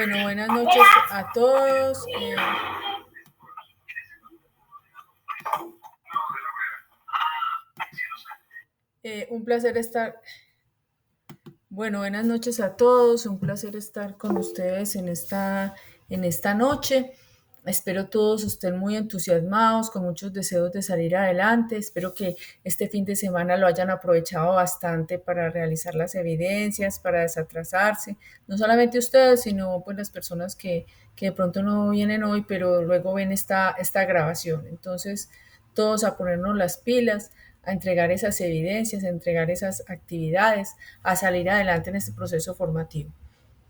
Bueno, buenas noches a todos. Un placer estar. Bueno, buenas noches a todos. Un placer estar con ustedes en esta noche. Espero todos estén muy entusiasmados, con muchos deseos de salir adelante. Espero que este fin de semana lo hayan aprovechado bastante para realizar las evidencias, para desatrasarse. No solamente ustedes, sino pues las personas que de pronto no vienen hoy, pero luego ven esta grabación. Entonces, todos a ponernos las pilas, a entregar esas evidencias, a entregar esas actividades, a salir adelante en este proceso formativo.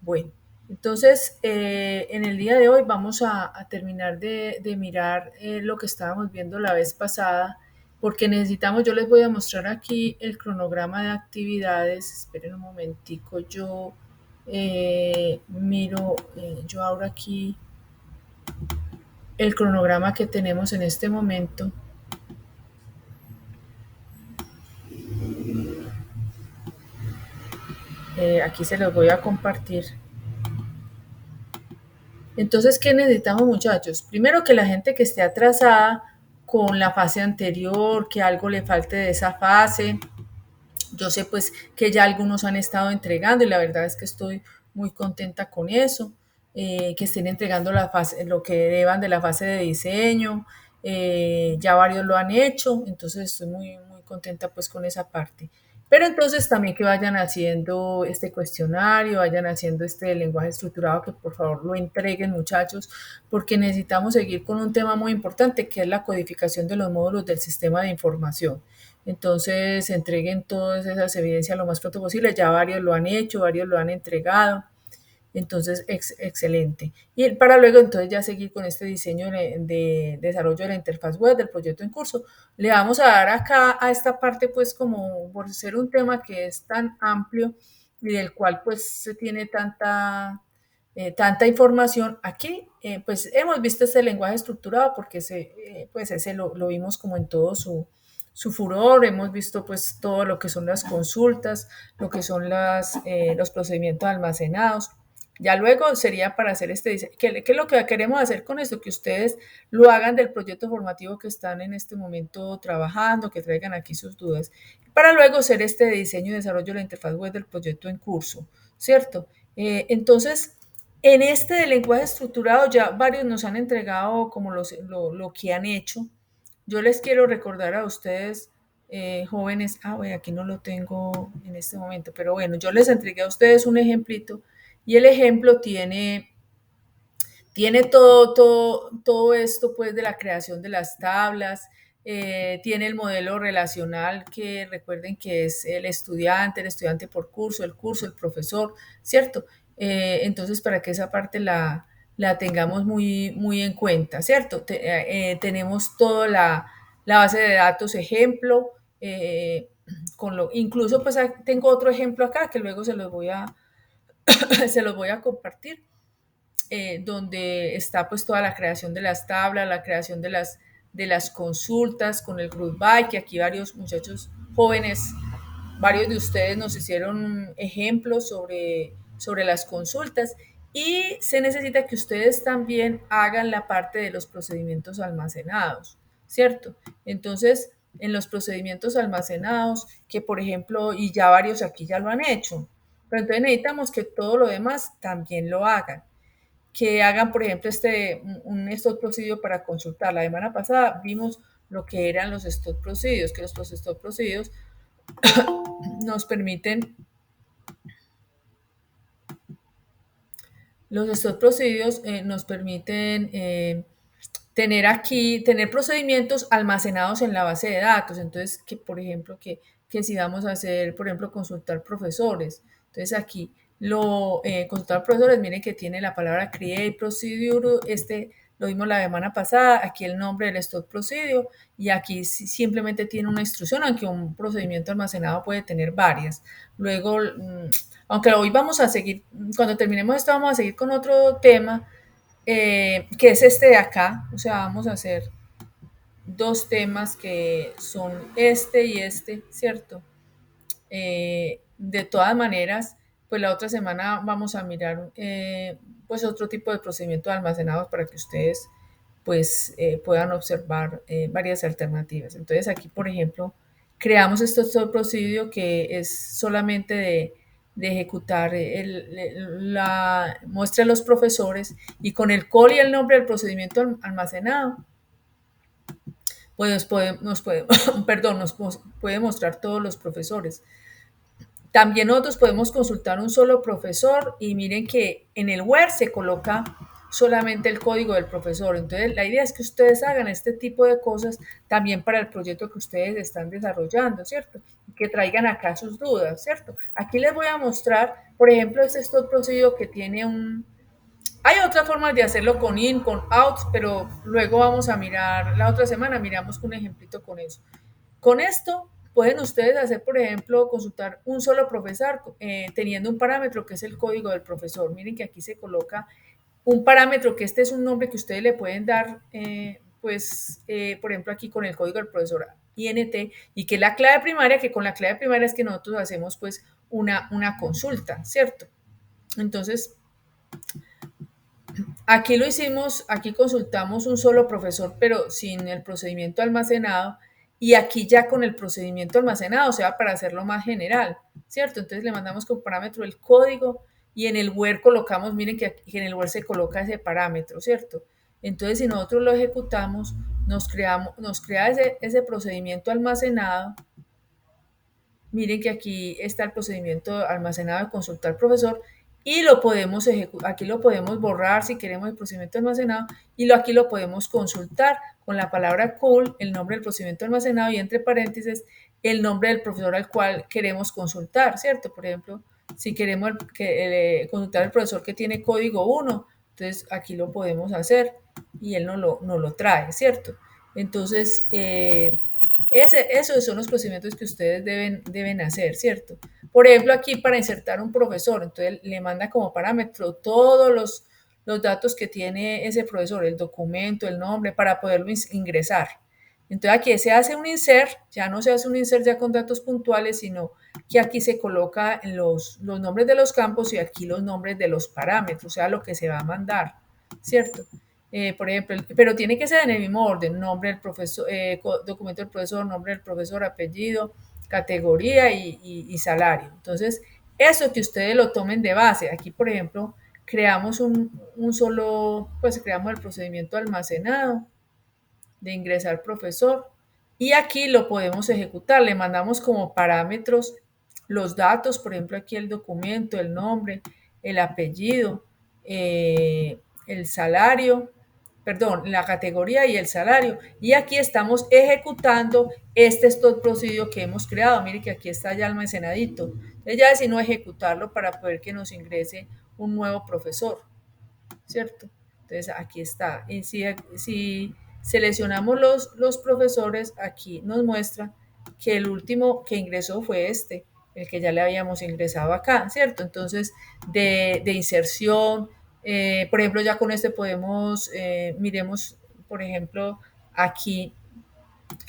Bueno, entonces en el día de hoy vamos a terminar de mirar lo que estábamos viendo la vez pasada, porque necesitamos, yo les voy a mostrar aquí el cronograma de actividades. Esperen un momentico, yo miro, yo abro aquí el cronograma que tenemos en este momento. Aquí se los voy a compartir. Entonces, ¿qué necesitamos, muchachos? Primero, que la gente que esté atrasada con la fase anterior, que algo le falte de esa fase. Yo sé pues que ya algunos han estado entregando y la verdad es que estoy muy contenta con eso, que estén entregando la fase, lo que deban de la fase de diseño. Ya varios lo han hecho, entonces estoy muy contenta pues con esa parte. Pero entonces también que vayan haciendo este cuestionario, vayan haciendo este lenguaje estructurado, que por favor lo entreguen, muchachos, porque necesitamos seguir con un tema muy importante, que es la codificación de los módulos del sistema de información. Entonces, entreguen todas esas evidencias lo más pronto posible. Ya varios lo han hecho, varios lo han entregado. Entonces, excelente. Y para luego, entonces, ya seguir con este diseño de desarrollo de la interfaz web del proyecto en curso. Le vamos a dar acá a esta parte, pues, como por ser un tema que es tan amplio y del cual, pues, se tiene tanta información. Aquí, pues, hemos visto este lenguaje estructurado porque pues, ese lo vimos como en todo su furor. Hemos visto pues todo lo que son las consultas, lo que son los procedimientos almacenados. Ya luego sería para hacer este diseño. ¿Qué es lo que queremos hacer con esto? Que ustedes lo hagan del proyecto formativo que están en este momento trabajando, que traigan aquí sus dudas, para luego hacer este diseño y desarrollo de la interfaz web del proyecto en curso, ¿cierto? Entonces, en este de lenguaje estructurado ya varios nos han entregado como lo que han hecho. Yo les quiero recordar a ustedes, jóvenes, bueno, aquí no lo tengo en este momento, pero bueno, yo les entregué a ustedes un ejemplito y el ejemplo tiene todo esto pues de la creación de las tablas. Tiene el modelo relacional, que recuerden que es el estudiante por curso, el profesor, ¿cierto? Entonces, para que esa parte la tengamos muy en cuenta, ¿cierto? Tenemos toda la base de datos ejemplo, incluso pues tengo otro ejemplo acá que luego se los voy a compartir, donde está pues toda la creación de las tablas, la creación de las consultas con el group by, que aquí varios muchachos jóvenes, varios de ustedes nos hicieron ejemplos sobre las consultas, y se necesita que ustedes también hagan la parte de los procedimientos almacenados, ¿cierto? Entonces, en los procedimientos almacenados, que por ejemplo, y ya varios aquí ya lo han hecho, pero entonces necesitamos que todo lo demás también lo hagan, que hagan, por ejemplo, un stop procedure para consultar. La semana pasada vimos lo que eran los stop procedures, que los stop procedures nos permiten, los stop procedures nos permiten tener procedimientos almacenados en la base de datos. Entonces, que por ejemplo, que si vamos a hacer, por ejemplo, consultar profesores. Entonces, aquí consultar profesores, miren que tiene la palabra create procedure, lo vimos la semana pasada, aquí el nombre del stop procedure, y aquí simplemente tiene una instrucción, aunque un procedimiento almacenado puede tener varias. Luego, aunque hoy vamos a seguir, cuando terminemos esto vamos a seguir con otro tema, que es este de acá. O sea, vamos a hacer dos temas que son este y este, ¿cierto? De todas maneras, pues la otra semana vamos a mirar pues otro tipo de procedimiento de almacenados para que ustedes pues puedan observar varias alternativas. Entonces aquí, por ejemplo, creamos este procedimiento que es solamente de ejecutar la muestra a los profesores y con el call y el nombre del procedimiento almacenado, pues perdón, nos puede mostrar todos los profesores. También nosotros podemos consultar un solo profesor y miren que en el Word se coloca solamente el código del profesor. Entonces, la idea es que ustedes hagan este tipo de cosas también para el proyecto que ustedes están desarrollando, ¿cierto? Y que traigan acá sus dudas, ¿cierto? Aquí les voy a mostrar, por ejemplo, este es todo el procedimiento que tiene un... Hay otras formas de hacerlo con in, con out, pero luego vamos a mirar, la otra semana miramos un ejemplito con eso. Con esto pueden ustedes hacer, por ejemplo, consultar un solo profesor teniendo un parámetro que es el código del profesor. Miren que aquí se coloca un parámetro que este es un nombre que ustedes le pueden dar, por ejemplo, aquí con el código del profesor INT y que es la clave primaria, que con la clave primaria es que nosotros hacemos pues una consulta, ¿cierto? Entonces, aquí lo hicimos, aquí consultamos un solo profesor, pero sin el procedimiento almacenado, y aquí ya con el procedimiento almacenado, o sea, para hacerlo más general, ¿cierto? Entonces le mandamos como parámetro el código y en el Word colocamos, miren que aquí en el Word se coloca ese parámetro, ¿cierto? Entonces si nosotros lo ejecutamos, nos crea ese procedimiento almacenado. Miren que aquí está el procedimiento almacenado de consultar al profesor y lo podemos ejecutar, aquí lo podemos borrar si queremos el procedimiento almacenado y aquí lo podemos consultar con la palabra call, el nombre del procedimiento almacenado y entre paréntesis el nombre del profesor al cual queremos consultar, ¿cierto? Por ejemplo, si queremos consultar al profesor que tiene código 1, entonces aquí lo podemos hacer y él no lo trae, ¿cierto? Entonces, esos son los procedimientos que ustedes deben hacer, ¿cierto? Por ejemplo, aquí para insertar un profesor, entonces le manda como parámetro todos los datos que tiene ese profesor, el documento, el nombre, para poderlo ingresar. Entonces aquí se hace un insert, ya no se hace un insert ya con datos puntuales, sino que aquí se coloca los nombres de los campos y aquí los nombres de los parámetros, o sea, lo que se va a mandar, ¿cierto? Por ejemplo, pero tiene que ser en el mismo orden, nombre del profesor, documento del profesor, nombre del profesor, apellido, categoría y salario. Entonces, eso que ustedes lo tomen de base. Aquí, por ejemplo, creamos pues creamos el procedimiento almacenado de ingresar profesor y aquí lo podemos ejecutar. Le mandamos como parámetros los datos, por ejemplo, aquí el documento, el nombre, el apellido, el salario, perdón, la categoría y el salario. Y aquí estamos ejecutando este stop procedure que hemos creado. Mire que aquí está ya almacenadito. Entonces ya decidimos ejecutarlo para poder que nos ingrese un nuevo profesor, ¿cierto? Entonces aquí está. Y si seleccionamos los profesores, aquí nos muestra que el último que ingresó fue este, el que ya le habíamos ingresado acá, ¿cierto? Entonces, de inserción, por ejemplo, ya con este podemos, miremos, por ejemplo, aquí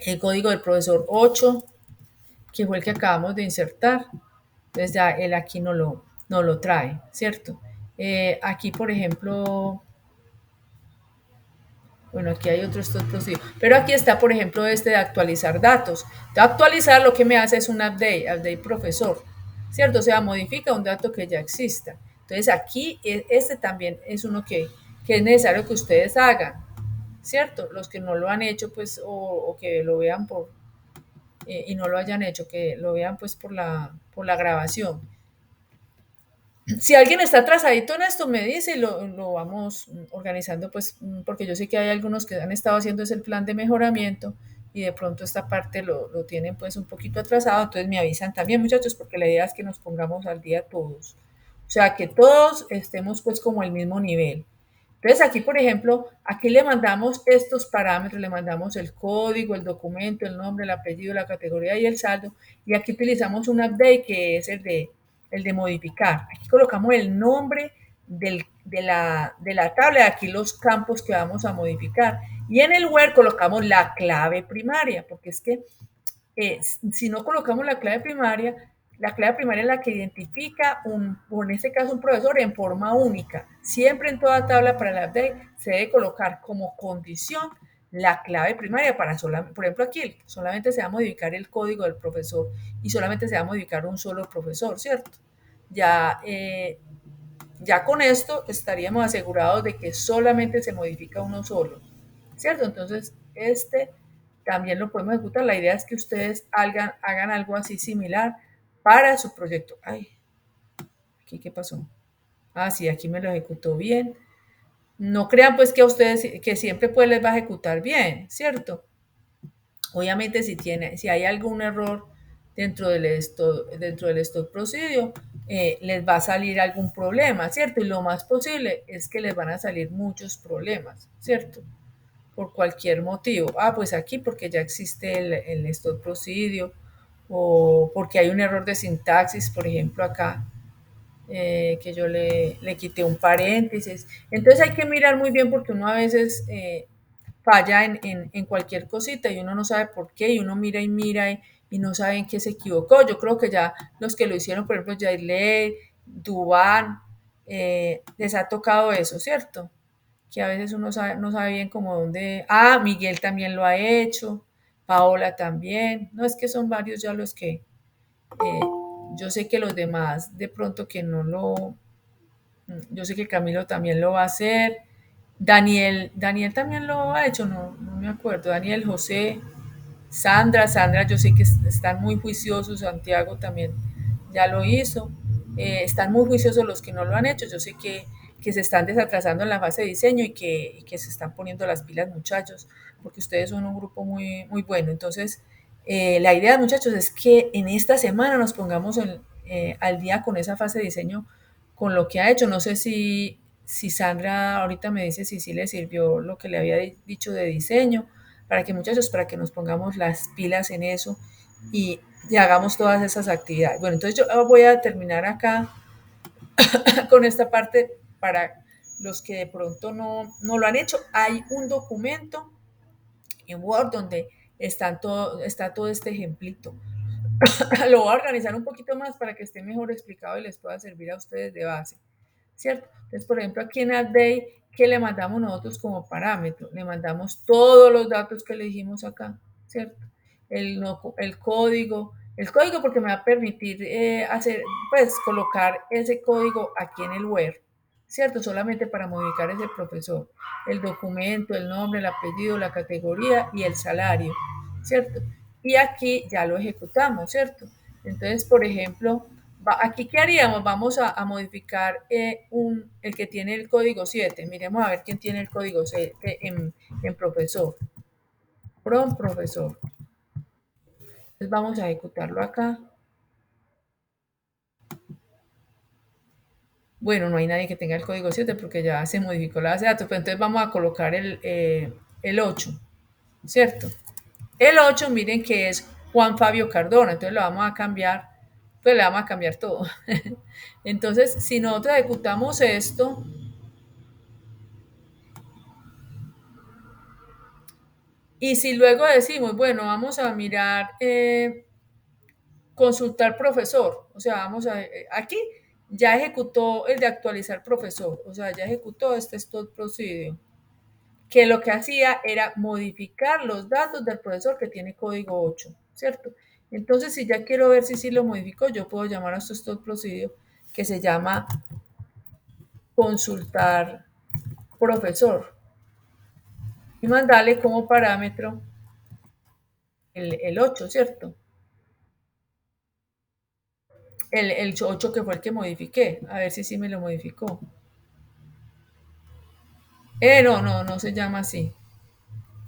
el código del profesor 8, que fue el que acabamos de insertar. Entonces ya él aquí no lo trae, ¿cierto? Aquí, por ejemplo, bueno, aquí hay otro stop procedure. Pero aquí está, por ejemplo, este de actualizar datos. De actualizar lo que me hace es un update profesor, ¿cierto? O sea, modifica un dato que ya exista. Entonces aquí, este también es uno que es necesario que ustedes hagan, ¿cierto? Los que no lo han hecho, pues, o que lo vean y no lo hayan hecho, que lo vean pues por la grabación. Si alguien está atrasadito en esto, me dice y lo vamos organizando, pues, porque yo sé que hay algunos que han estado haciendo ese plan de mejoramiento y de pronto esta parte lo tienen pues un poquito atrasado, entonces me avisan también, muchachos, porque la idea es que nos pongamos al día todos. O sea, que todos estemos pues como al mismo nivel. Entonces aquí, por ejemplo, aquí le mandamos estos parámetros, le mandamos el código, el documento, el nombre, el apellido, la categoría y el saldo. Y aquí utilizamos un update que es el de modificar. Aquí colocamos el nombre de la tabla, aquí los campos que vamos a modificar. Y en el Word colocamos la clave primaria, porque es que si no colocamos la clave primaria, La clave primaria es la que identifica, o en este caso un profesor, en forma única. Siempre en toda tabla para el update se debe colocar como condición la clave primaria para solamente, por ejemplo aquí, solamente se va a modificar el código del profesor y solamente se va a modificar un solo profesor, ¿cierto? Ya, ya con esto estaríamos asegurados de que solamente se modifica uno solo, ¿cierto? Entonces, este también lo podemos ejecutar. La idea es que ustedes hagan algo así similar para su proyecto. Ay, ¿aquí qué pasó? Ah, sí, aquí me lo ejecutó bien. No crean pues que a ustedes que siempre pues les va a ejecutar bien, ¿cierto? Obviamente si hay algún error dentro del stop procedure, les va a salir algún problema, ¿cierto? Y lo más posible es que les van a salir muchos problemas, ¿cierto? Por cualquier motivo. Ah, pues aquí porque ya existe el stop procedure o porque hay un error de sintaxis, por ejemplo, acá, que yo le quité un paréntesis. Entonces hay que mirar muy bien porque uno a veces falla en cualquier cosita y uno no sabe por qué y uno mira y no sabe en qué se equivocó. Yo creo que ya los que lo hicieron, por ejemplo, Jailey, Dubán, les ha tocado eso, ¿cierto? Que a veces uno no sabe bien cómo dónde. Ah, Miguel también lo ha hecho, Paola también. No es que son varios ya los que. eh, yo sé que los demás, de pronto que no lo. Yo sé que Camilo también lo va a hacer. Daniel también lo ha hecho, no me acuerdo. Daniel, José, Sandra, yo sé que están muy juiciosos, Santiago también ya lo hizo. Están muy juiciosos los que no lo han hecho. Yo sé que se están desatrasando en la fase de diseño y que se están poniendo las pilas, muchachos, porque ustedes son un grupo muy, muy bueno. Entonces, la idea, muchachos, es que en esta semana nos pongamos al día con esa fase de diseño, con lo que ha hecho. No sé si Sandra ahorita me dice si sí le sirvió lo que le había dicho de diseño, para que muchachos, para que nos pongamos las pilas en eso y hagamos todas esas actividades. Bueno, entonces yo voy a terminar acá con esta parte para los que de pronto no lo han hecho. Hay un documento en Word donde está todo este ejemplito. Lo voy a organizar un poquito más para que esté mejor explicado y les pueda servir a ustedes de base, ¿cierto? Entonces, por ejemplo, aquí en AdDay, ¿qué le mandamos nosotros como parámetro? Le mandamos todos los datos que le dijimos acá, ¿cierto? El, no, el código porque me va a permitir pues, colocar ese código aquí en el web, ¿cierto? Solamente para modificar ese profesor. El documento, el nombre, el apellido, la categoría y el salario, ¿cierto? Y aquí ya lo ejecutamos, ¿cierto? Entonces, por ejemplo, aquí, ¿qué haríamos? Vamos a modificar el que tiene el código 7. Miremos a ver quién tiene el código 7 en profesor. From profesor. Entonces vamos a ejecutarlo acá. Bueno, no hay nadie que tenga el código 7 porque ya se modificó la base de datos, pero entonces vamos a colocar el 8, ¿cierto? El 8, miren que es Juan Fabio Cardona, entonces lo vamos a cambiar, pues le vamos a cambiar todo. Entonces, si nosotros ejecutamos esto, y si luego decimos, bueno, vamos a mirar, consultar profesor, o sea, aquí ya ejecutó el de actualizar profesor, o sea, ya ejecutó este stop procedure, que lo que hacía era modificar los datos del profesor que tiene código 8, ¿cierto? Entonces, si ya quiero ver si sí lo modificó, yo puedo llamar a este stop procedure que se llama consultar profesor y mandarle como parámetro el 8, ¿cierto? El 8 que fue el que modifiqué, a ver si sí me lo modificó. No se llama así.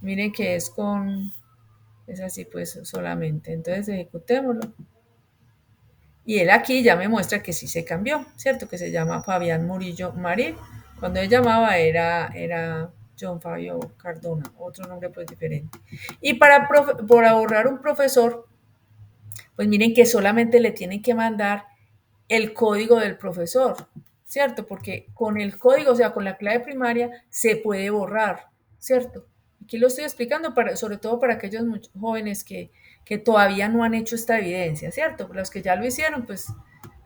Miren que es así pues solamente. Entonces ejecutémoslo. Y él aquí ya me muestra que sí se cambió, ¿cierto? Que se llama Fabián Murillo Marín. Cuando él llamaba era John Fabio Cardona, otro nombre pues diferente. Y por ahorrar un profesor, pues miren que solamente le tienen que mandar el código del profesor, ¿cierto? Porque con el código, o sea, con la clave primaria, se puede borrar, ¿cierto? Aquí lo estoy explicando sobre todo para aquellos jóvenes que todavía no han hecho esta evidencia, ¿cierto? Los que ya lo hicieron, pues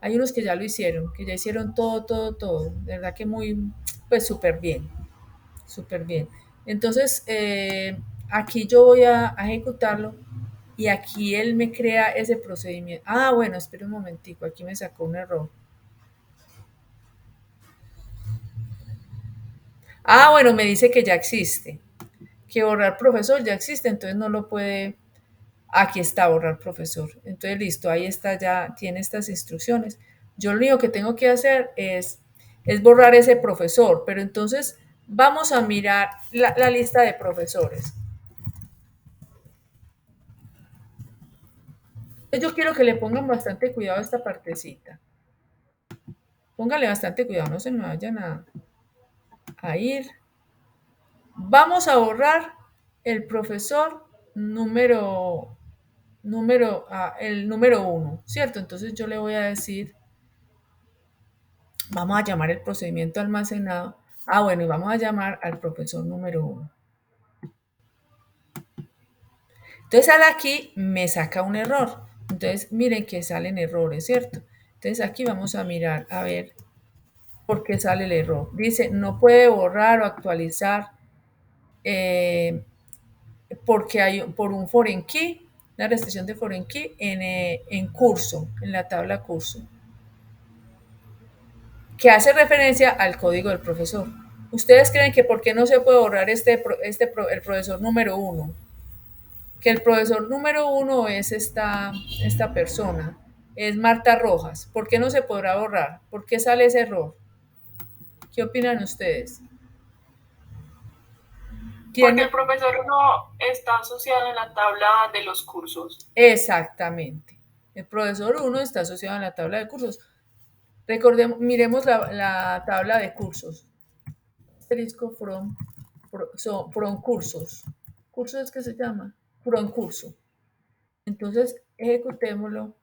hay unos que ya lo hicieron, que ya hicieron todo, todo, todo. De verdad que muy, pues súper bien, súper bien. Entonces, aquí yo voy a ejecutarlo y aquí él me crea ese procedimiento. Ah, bueno, espera un momentico, aquí me sacó un error. Ah, bueno, me dice que ya existe, que borrar profesor ya existe, entonces no lo puede. Aquí está borrar profesor. Entonces, listo, ahí está, ya tiene estas instrucciones. Yo lo único que tengo que hacer es borrar ese profesor, pero entonces vamos a mirar la lista de profesores. Yo quiero que le pongan bastante cuidado a esta partecita. Póngale bastante cuidado, no se me vayan a ir. Vamos a borrar el profesor el número uno, ¿cierto? Entonces yo le voy a decir, vamos a llamar el procedimiento almacenado. Ah, bueno, y vamos a llamar al profesor número uno. Entonces al aquí me saca un error. Entonces miren que salen errores, ¿cierto? Entonces aquí vamos a mirar a ver por qué sale el error. Dice, no puede borrar o actualizar porque hay por un foreign key, la restricción de foreign key en curso, en la tabla curso, que hace referencia al código del profesor. ¿Ustedes creen que por qué no se puede borrar el profesor número uno? Que el profesor número uno es esta persona, es Marta Rojas. ¿Por qué no se podrá borrar? ¿Por qué sale ese error? ¿Qué opinan ustedes? Porque ¿Tiene? el profesor no está asociado en la tabla de los cursos. Exactamente. El profesor uno está asociado a la tabla de cursos. Recordemos, miremos la tabla de cursos. Asterisco from cursos. ¿Cursos es que se llama? From curso. Entonces, ejecutémoslo.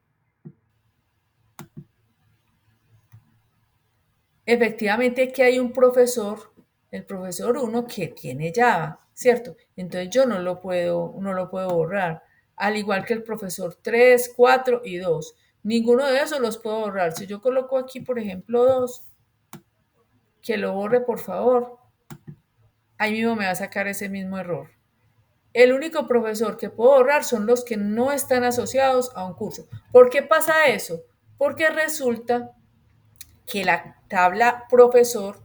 Efectivamente que hay un profesor, el profesor uno que tiene Java, ¿cierto? Entonces yo no lo puedo borrar. Al igual que el profesor 3, 4 y 2. Ninguno de esos los puedo borrar. Si yo coloco aquí, por ejemplo, 2, que lo borre, por favor, ahí mismo me va a sacar ese mismo error. El único profesor que puedo borrar son los que no están asociados a un curso. ¿Por qué pasa eso? Porque resulta que la tabla profesor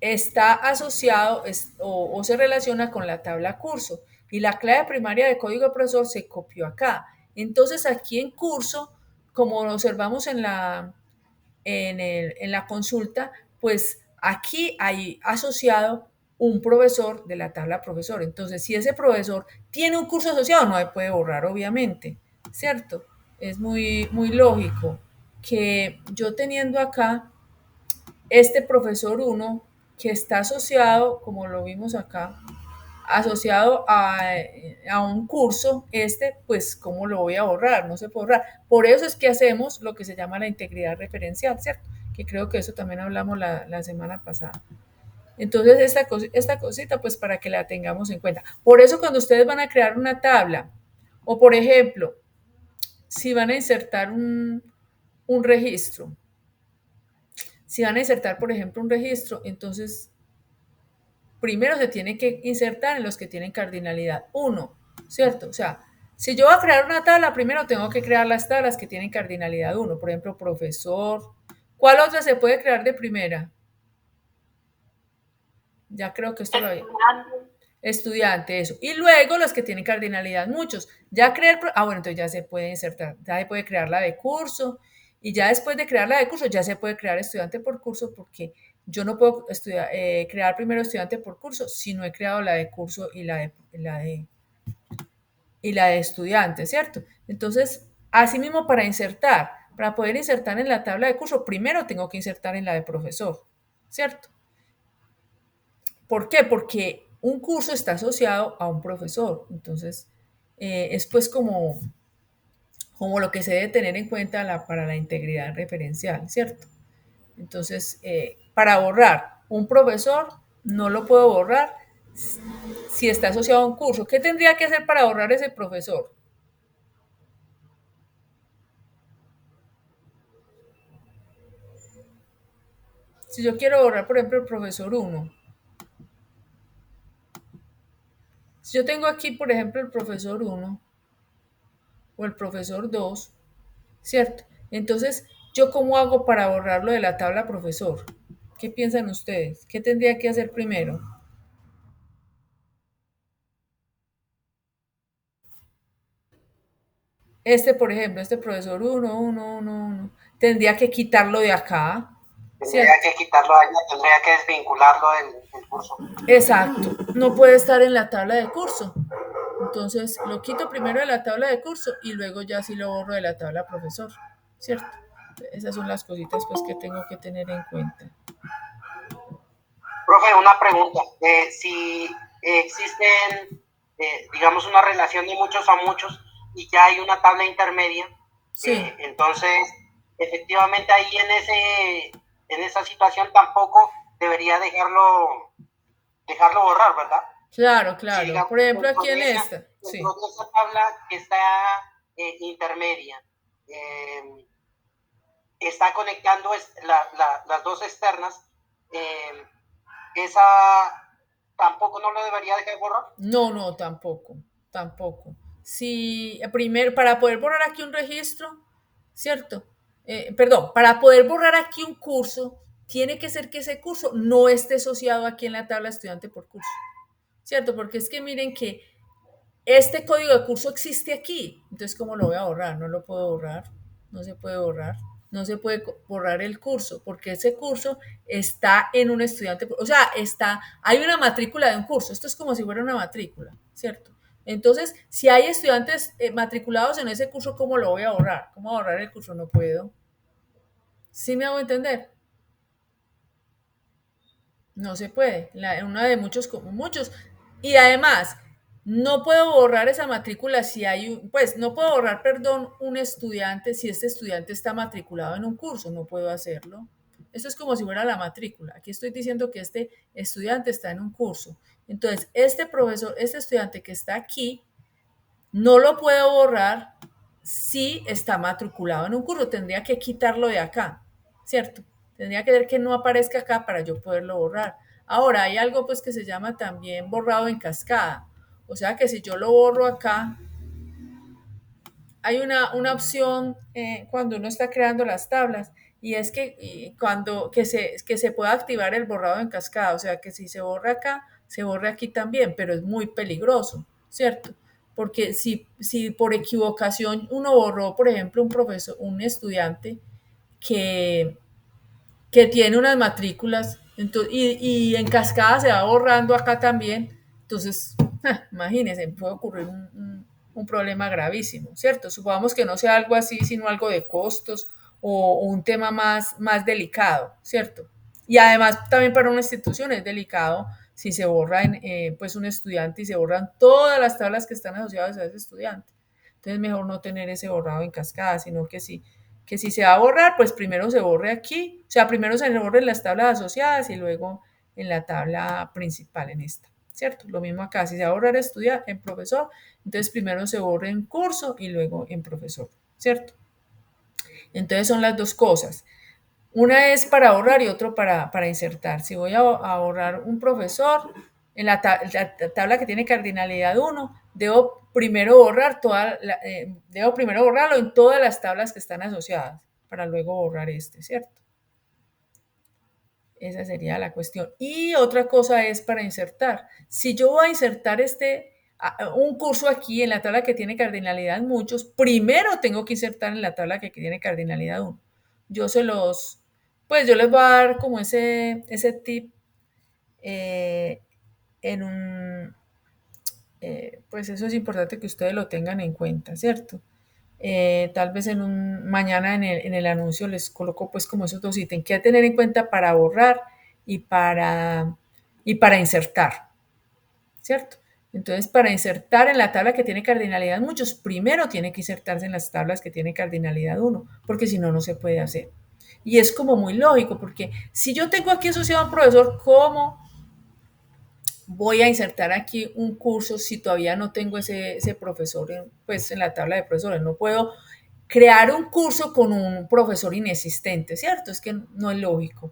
está asociado o se relaciona con la tabla curso y la clave primaria de código de profesor se copió acá. Entonces aquí en curso, como observamos en la consulta, pues aquí hay asociado un profesor de la tabla profesor. Entonces, si ese profesor tiene un curso asociado, no se puede borrar, obviamente, ¿cierto? Es muy, muy lógico que yo teniendo acá este profesor uno que está asociado, como lo vimos acá, asociado a un curso, pues, ¿cómo lo voy a borrar? No se puede borrar. Por eso es que hacemos lo que se llama la integridad referencial, ¿cierto? Que creo que eso también hablamos la semana pasada. Entonces, esta cosita, pues, para que la tengamos en cuenta. Por eso, cuando ustedes van a crear una tabla, o por ejemplo, si van a insertar un registro, si van a insertar, por ejemplo, un registro, entonces primero se tiene que insertar en los que tienen cardinalidad uno, ¿cierto? O sea, si yo voy a crear una tabla, primero tengo que crear las tablas que tienen cardinalidad uno, por ejemplo, profesor. ¿Cuál otra se puede crear de primera? Ya creo que esto lo había. Estudiante. Estudiante, eso. Y luego los que tienen cardinalidad, muchos. Ya crear, bueno, entonces ya se puede insertar, ya se puede crear la de curso. Y ya después de crear la de curso, ya se puede crear estudiante por curso, porque yo no puedo crear primero estudiante por curso si no he creado la de curso y la de estudiante, ¿cierto? Entonces, asimismo, para poder insertar en la tabla de curso, primero tengo que insertar en la de profesor, ¿cierto? ¿Por qué? Porque un curso está asociado a un profesor. Entonces, es pues como lo que se debe tener en cuenta para la integridad referencial, ¿cierto? Entonces, para borrar un profesor, no lo puedo borrar si está asociado a un curso. ¿Qué tendría que hacer para borrar ese profesor? Si yo quiero borrar, por ejemplo, el profesor uno, si yo tengo aquí, por ejemplo, el profesor uno o el profesor 2, ¿cierto? Entonces, ¿yo cómo hago para borrarlo de la tabla profesor? ¿Qué piensan ustedes? ¿Qué tendría que hacer primero? Este, por ejemplo, este profesor uno, tendría que quitarlo de acá, Tendría ¿cierto? que quitarlo a ella, tendría que desvincularlo del curso. Exacto, no puede estar en la tabla de curso. Entonces, lo quito primero de la tabla de curso y luego ya sí lo borro de la tabla profesor, ¿cierto? Esas son las cositas pues que tengo que tener en cuenta. Profe, una pregunta. Si existen, digamos, una relación de muchos a muchos y ya hay una tabla intermedia, Sí, entonces, efectivamente ahí en esa situación tampoco debería dejarlo borrar, ¿verdad? claro, Si claro. digamos, Por ejemplo, aquí en esta, dentro sí. de esa tabla que está intermedia, eh, está conectando las dos externas, eh, esa tampoco no lo debería dejar borrar. No, no, tampoco, tampoco. Si primero, para poder borrar aquí un registro, ¿cierto? Perdón, para poder borrar aquí un curso, tiene que ser que ese curso no esté asociado aquí en la tabla estudiante por curso, ¿cierto? Porque es que miren que este código de curso existe aquí, entonces ¿cómo lo voy a borrar? No lo puedo borrar, no se puede borrar, no se puede borrar el curso, porque ese curso está en un estudiante, o sea, hay una matrícula de un curso, esto es como si fuera una matrícula, ¿cierto? Entonces, si hay estudiantes matriculados en ese curso, ¿cómo lo voy a borrar? ¿Cómo borrar el curso? No puedo. ¿Sí me hago entender? No se puede. Una de muchos, como muchos. Y además, no puedo borrar esa matrícula si hay pues no puedo borrar, perdón, un estudiante si este estudiante está matriculado en un curso, no puedo hacerlo. Esto es como si fuera la matrícula. Aquí estoy diciendo que este estudiante está en un curso. Entonces, este profesor, este estudiante que está aquí, no lo puedo borrar si está matriculado en un curso. Tendría que quitarlo de acá, ¿cierto? Tendría que ver que no aparezca acá para yo poderlo borrar. Ahora, hay algo pues que se llama también borrado en cascada. O sea que si yo lo borro acá, hay una opción cuando uno está creando las tablas y es que que se pueda activar el borrado en cascada, o sea que si se borra acá, se borra aquí también, pero es muy peligroso, ¿cierto? Porque si por equivocación uno borró, por ejemplo, un profesor, un estudiante que, que tiene unas matrículas y en cascada se va borrando acá también, entonces, imagínense, puede ocurrir un problema gravísimo, ¿cierto? Supongamos que no sea algo así, sino algo de costos o un tema más delicado, ¿cierto? Y además también para una institución es delicado si se borra pues un estudiante y se borran todas las tablas que están asociadas a ese estudiante. Entonces mejor no tener ese borrado en cascada, sino que si se va a borrar, pues primero se borre aquí, o sea, primero se borre en las tablas asociadas y luego en la tabla principal, en esta, ¿cierto? Lo mismo acá, si se va a borrar estudiar en profesor, entonces primero se borre en curso y luego en profesor, ¿cierto? Entonces son las dos cosas. Una es para borrar y otro para insertar. Si voy a borrar un profesor, en la tabla que tiene cardinalidad uno, debo primero borrarlo en todas las tablas que están asociadas para luego borrar este, ¿cierto? Esa sería la cuestión. Y otra cosa es para insertar. Si yo voy a insertar un curso aquí en la tabla que tiene cardinalidad muchos, primero tengo que insertar en la tabla que tiene cardinalidad uno. Yo se los, pues yo les voy a dar como ese tip eh, en un, pues eso es importante que ustedes lo tengan en cuenta, ¿cierto? Tal vez mañana en el anuncio les coloco pues como esos dos ítems que hay que tener en cuenta para borrar y para, y para insertar, ¿cierto? Entonces, para insertar en la tabla que tiene cardinalidad muchos, primero tiene que insertarse en las tablas que tiene cardinalidad uno, porque si no, no se puede hacer. Y es como muy lógico, porque si yo tengo aquí asociado a un profesor, ¿cómo voy a insertar aquí un curso si todavía no tengo ese profesor pues en la tabla de profesores? No puedo crear un curso con un profesor inexistente, ¿cierto? Es que no es lógico.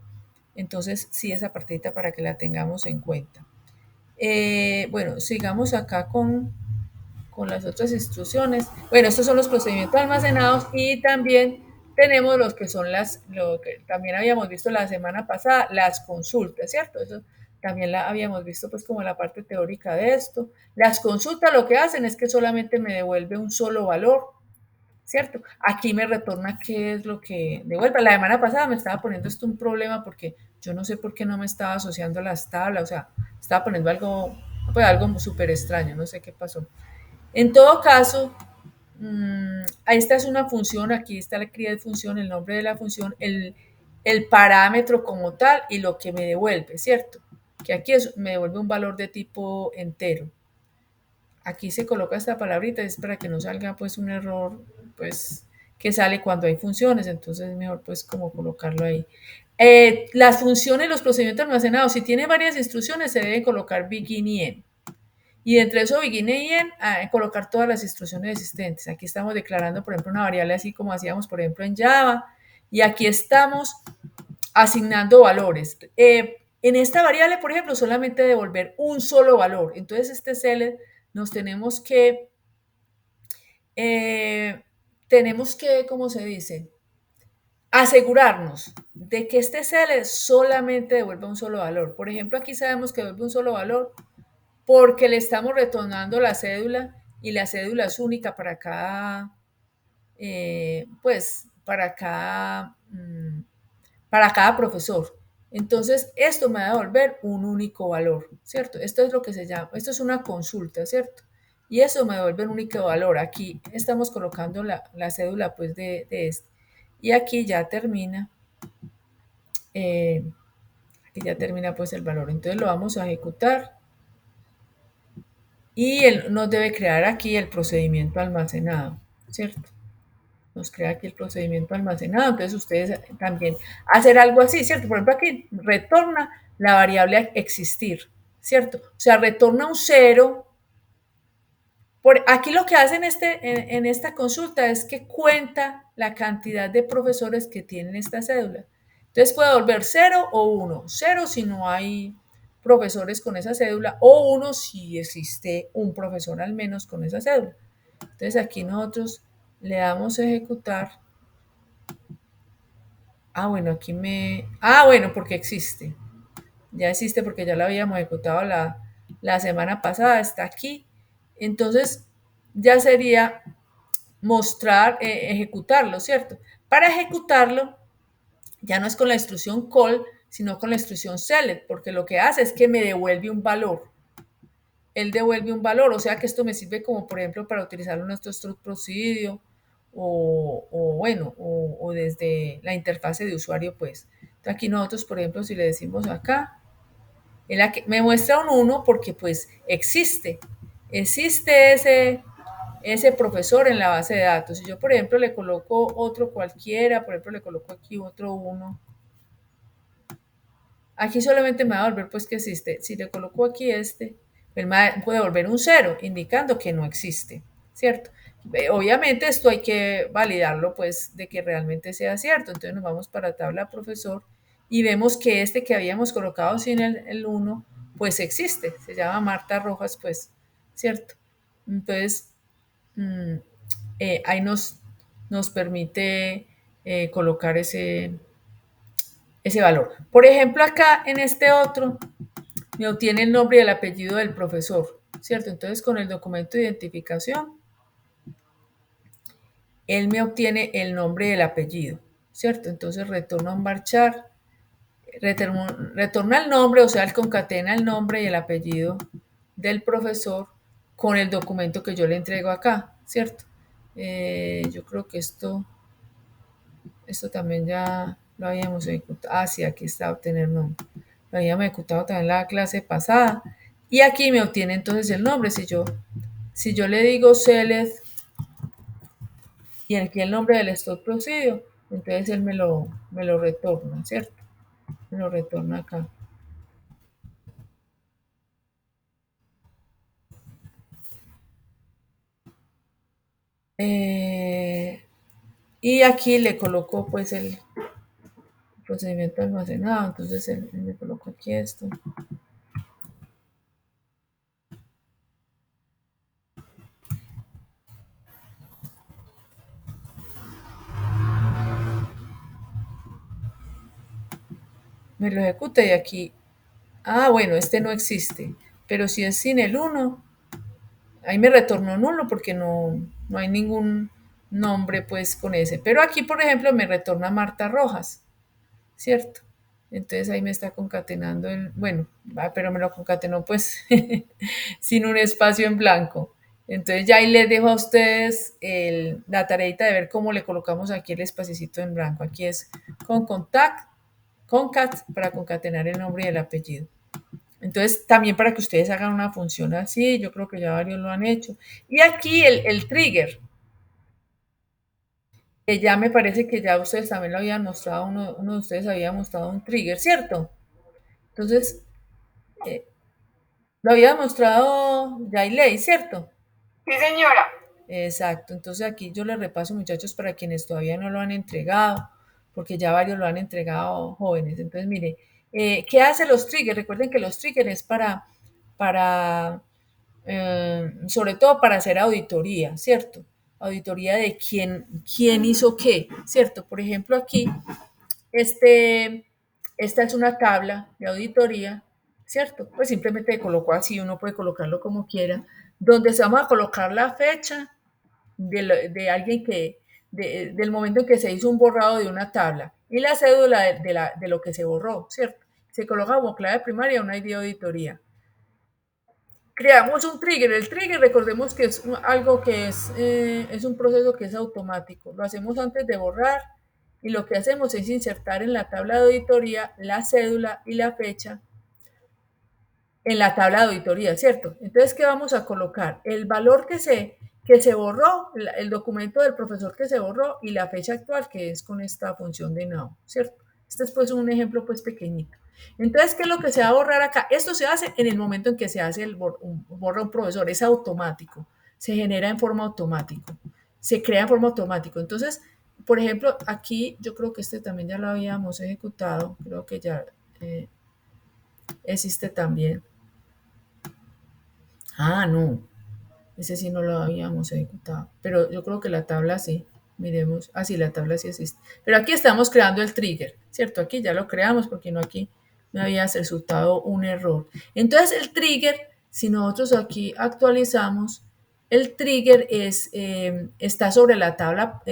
Entonces, sí, esa partita para que la tengamos en cuenta. Bueno, sigamos acá con las otras instrucciones. Bueno, estos son los procedimientos almacenados y también tenemos los que son lo que también habíamos visto la semana pasada, las consultas, ¿cierto? Eso también la habíamos visto pues como la parte teórica de esto. Las consultas lo que hacen es que solamente me devuelve un solo valor, ¿cierto? Aquí me retorna qué es lo que devuelve. La semana pasada me estaba poniendo esto un problema porque yo no sé por qué no me estaba asociando las tablas, o sea, estaba poniendo algo, pues algo súper extraño, no sé qué pasó. En todo caso, esta es una función, aquí está la cría de función, el nombre de la función, el parámetro como tal y lo que me devuelve, ¿cierto? Que aquí me devuelve un valor de tipo entero. Aquí se coloca esta palabrita, es para que no salga pues un error, pues que sale cuando hay funciones, entonces es mejor pues como colocarlo ahí. Las funciones, los procedimientos almacenados, si tiene varias instrucciones, se deben colocar begin y end. Y entre eso begin y end, colocar todas las instrucciones existentes. Aquí estamos declarando, por ejemplo, una variable así como hacíamos, por ejemplo, en Java. Y aquí estamos asignando valores. En esta variable, por ejemplo, solamente devolver un solo valor. Entonces, este select nos tenemos que, ¿cómo se dice? Asegurarnos de que este select solamente devuelva un solo valor. Por ejemplo, aquí sabemos que devuelve un solo valor porque le estamos retornando la cédula y la cédula es única pues, para cada profesor. Entonces, esto me va a devolver un único valor, ¿cierto? Esto es lo que se llama, esto es una consulta, ¿cierto? Y eso me devuelve un único valor. Aquí estamos colocando la cédula, pues, de este. Y eh, aquí ya termina, pues, el valor. Entonces, lo vamos a ejecutar. Y él nos debe crear aquí el procedimiento almacenado, ¿cierto? Nos crea aquí el procedimiento almacenado. Entonces ustedes también hacer algo así, ¿cierto? Por ejemplo, aquí retorna la variable existir, ¿cierto? O sea, retorna un cero. Aquí lo que hacen en esta consulta es que cuenta la cantidad de profesores que tienen esta cédula. Entonces puede volver 0 o 1. 0 si no hay profesores con esa cédula o 1 si existe un profesor al menos con esa cédula. Entonces aquí nosotros le damos a ejecutar. Bueno, bueno, porque existe. Ya existe porque ya lo habíamos ejecutado la semana pasada, está aquí. Entonces ya sería mostrar, ejecutarlo, ¿cierto? Para ejecutarlo, ya no es con la instrucción call, sino con la instrucción select, porque lo que hace es que me devuelve un valor. Él devuelve un valor, o sea que esto me sirve como, por ejemplo, para utilizarlo en nuestro struct procedure o desde la interfase de usuario, pues. Entonces aquí nosotros, por ejemplo, si le decimos acá, me muestra un 1 porque pues existe ese profesor en la base de datos. Si yo, por ejemplo, le coloco otro cualquiera, por ejemplo, le coloco aquí otro 1, aquí solamente me va a volver pues que existe. Si le coloco aquí él me puede volver un 0, indicando que no existe, ¿cierto? Obviamente esto hay que validarlo pues de que realmente sea cierto. Entonces nos vamos para tabla profesor y vemos que este que habíamos colocado sin el 1, pues existe. Se llama Marta Rojas, pues, ¿cierto? Entonces, ahí nos permite colocar ese valor. Por ejemplo, acá en este otro me obtiene el nombre y el apellido del profesor, ¿cierto? Entonces, con el documento de identificación, él me obtiene el nombre y el apellido, ¿cierto? Entonces, retorna un varchar, retorna el nombre, o sea, él concatena el nombre y el apellido del profesor con el documento que yo le entrego acá, ¿cierto? Yo creo que esto también ya lo habíamos ejecutado. Sí, aquí está obtener nombre. Lo habíamos ejecutado también la clase pasada. Y aquí me obtiene entonces el nombre. Si yo le digo select y aquí el nombre del stock procedure, entonces él me lo retorna, ¿cierto? Me lo retorna acá. Y aquí le coloco pues procedimiento almacenado, entonces le coloco aquí esto. Me lo ejecuta y aquí, bueno, este no existe, pero si es sin el 1, ahí me retornó nulo porque no hay ningún nombre pues con ese. Pero aquí, por ejemplo, me retorna Marta Rojas, ¿cierto? Entonces ahí me está concatenando bueno, pero me lo concatenó pues sin un espacio en blanco. Entonces ya ahí les dejo a ustedes la tareita de ver cómo le colocamos aquí el espacito en blanco. Aquí es con concat para concatenar el nombre y el apellido. Entonces, también para que ustedes hagan una función así, yo creo que ya varios lo han hecho. Y aquí el trigger, que ya me parece que ya ustedes también lo habían mostrado, uno de ustedes había mostrado un trigger, ¿cierto? Entonces, eh, lo había mostrado Yailey, ¿cierto? Sí, señora. Exacto, entonces aquí yo les repaso, muchachos, para quienes todavía no lo han entregado, porque ya varios lo han entregado jóvenes. Entonces, mire, ¿qué hacen los triggers? Recuerden que los triggers es para sobre todo para hacer auditoría, ¿cierto? Auditoría de quién hizo qué, ¿cierto? Por ejemplo, aquí, esta es una tabla de auditoría, ¿cierto? Pues simplemente coloco así, uno puede colocarlo como quiera, donde se vamos a colocar la fecha de alguien del momento en que se hizo un borrado de una tabla y la cédula de lo que se borró, ¿cierto? Se coloca como clave primaria una ID de auditoría. Creamos un trigger. El trigger, recordemos que es algo que es un proceso que es automático. Lo hacemos antes de borrar y lo que hacemos es insertar en la tabla de auditoría la cédula y la fecha en la tabla de auditoría, ¿cierto? Entonces, ¿qué vamos a colocar? El valor que se borró, el documento del profesor que se borró y la fecha actual, que es con esta función de now, ¿cierto? Este es pues un ejemplo pues pequeñito. Entonces, ¿qué es lo que se va a borrar acá? Esto se hace en el momento en que se hace borra un profesor, es automático, se genera en forma automática, se crea en forma automática. Entonces, por ejemplo, aquí yo creo que este también ya lo habíamos ejecutado, creo que ya existe también. No, ese sí no lo habíamos ejecutado, pero yo creo que la tabla sí, miremos, sí, la tabla sí existe. Pero aquí estamos creando el trigger, ¿cierto? Aquí ya lo creamos porque no aquí me había resultado un error. Entonces el trigger, si nosotros aquí actualizamos, el trigger está sobre la tabla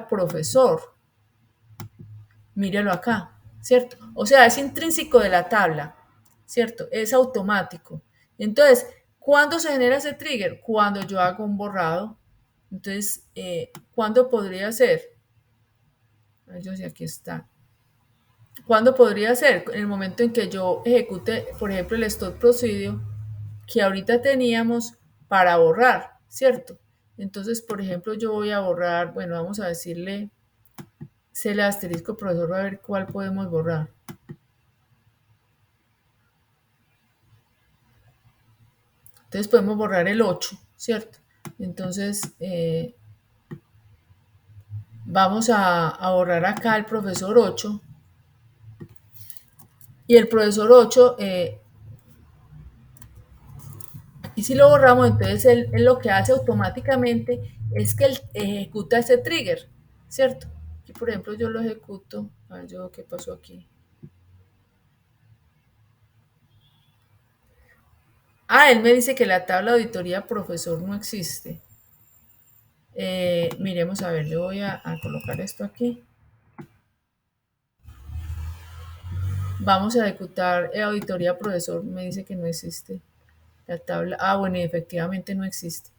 profesor. Míralo acá, ¿cierto? O sea, es intrínseco de la tabla, ¿cierto? Es automático. Entonces, ¿cuándo se genera ese trigger? Cuando yo hago un borrado. Entonces, ¿cuándo podría ser? Yo sé, aquí está. ¿Cuándo podría ser? En el momento en que yo ejecute, por ejemplo, el stop procedure que ahorita teníamos para borrar, ¿cierto? Entonces, por ejemplo, yo voy a borrar, bueno, vamos a decirle el asterisco profesor, a ver cuál podemos borrar. Entonces podemos borrar el 8, ¿cierto? Entonces vamos a borrar acá el profesor 8 y el profesor 8, aquí si lo borramos, entonces él lo que hace automáticamente es que él ejecuta ese trigger, ¿cierto? Aquí por ejemplo yo lo ejecuto, a ver yo qué pasó aquí. Él me dice que la tabla de auditoría profesor no existe. Miremos, a ver, yo voy a colocar esto aquí. Vamos a ejecutar auditoría profesor, me dice que no existe la tabla. Bueno, y efectivamente no existe.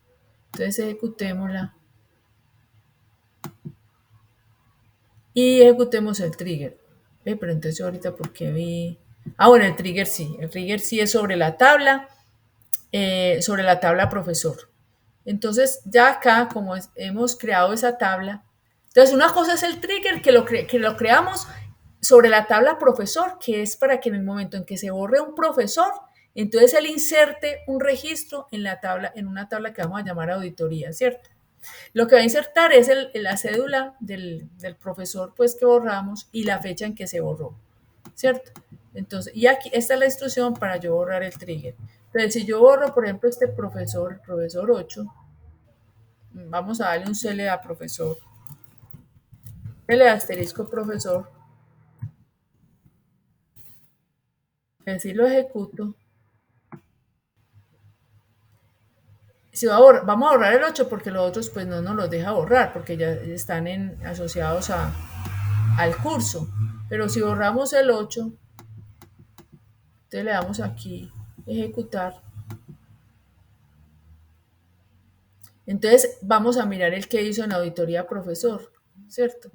Entonces ejecutémosla y ejecutemos el trigger. Pero entonces ahorita porque vi... Bueno, el trigger sí es sobre la tabla profesor. Entonces ya acá, como hemos creado esa tabla, entonces una cosa es el trigger que lo creamos sobre la tabla profesor, que es para que en el momento en que se borre un profesor, entonces él inserte un registro en una tabla que vamos a llamar auditoría, ¿cierto? Lo que va a insertar es la cédula del profesor pues que borramos y la fecha en que se borró, ¿cierto? Entonces, y aquí esta es la instrucción para yo borrar el trigger. Entonces, si yo borro, por ejemplo, este profesor, el profesor 8, vamos a darle un CL a profesor, CL asterisco profesor, así lo ejecuto. Si vamos a borrar el 8 porque los otros pues no nos los deja borrar porque ya están asociados al curso. Pero si borramos el 8, entonces le damos aquí ejecutar. Entonces vamos a mirar el que hizo en auditoría profesor, ¿cierto?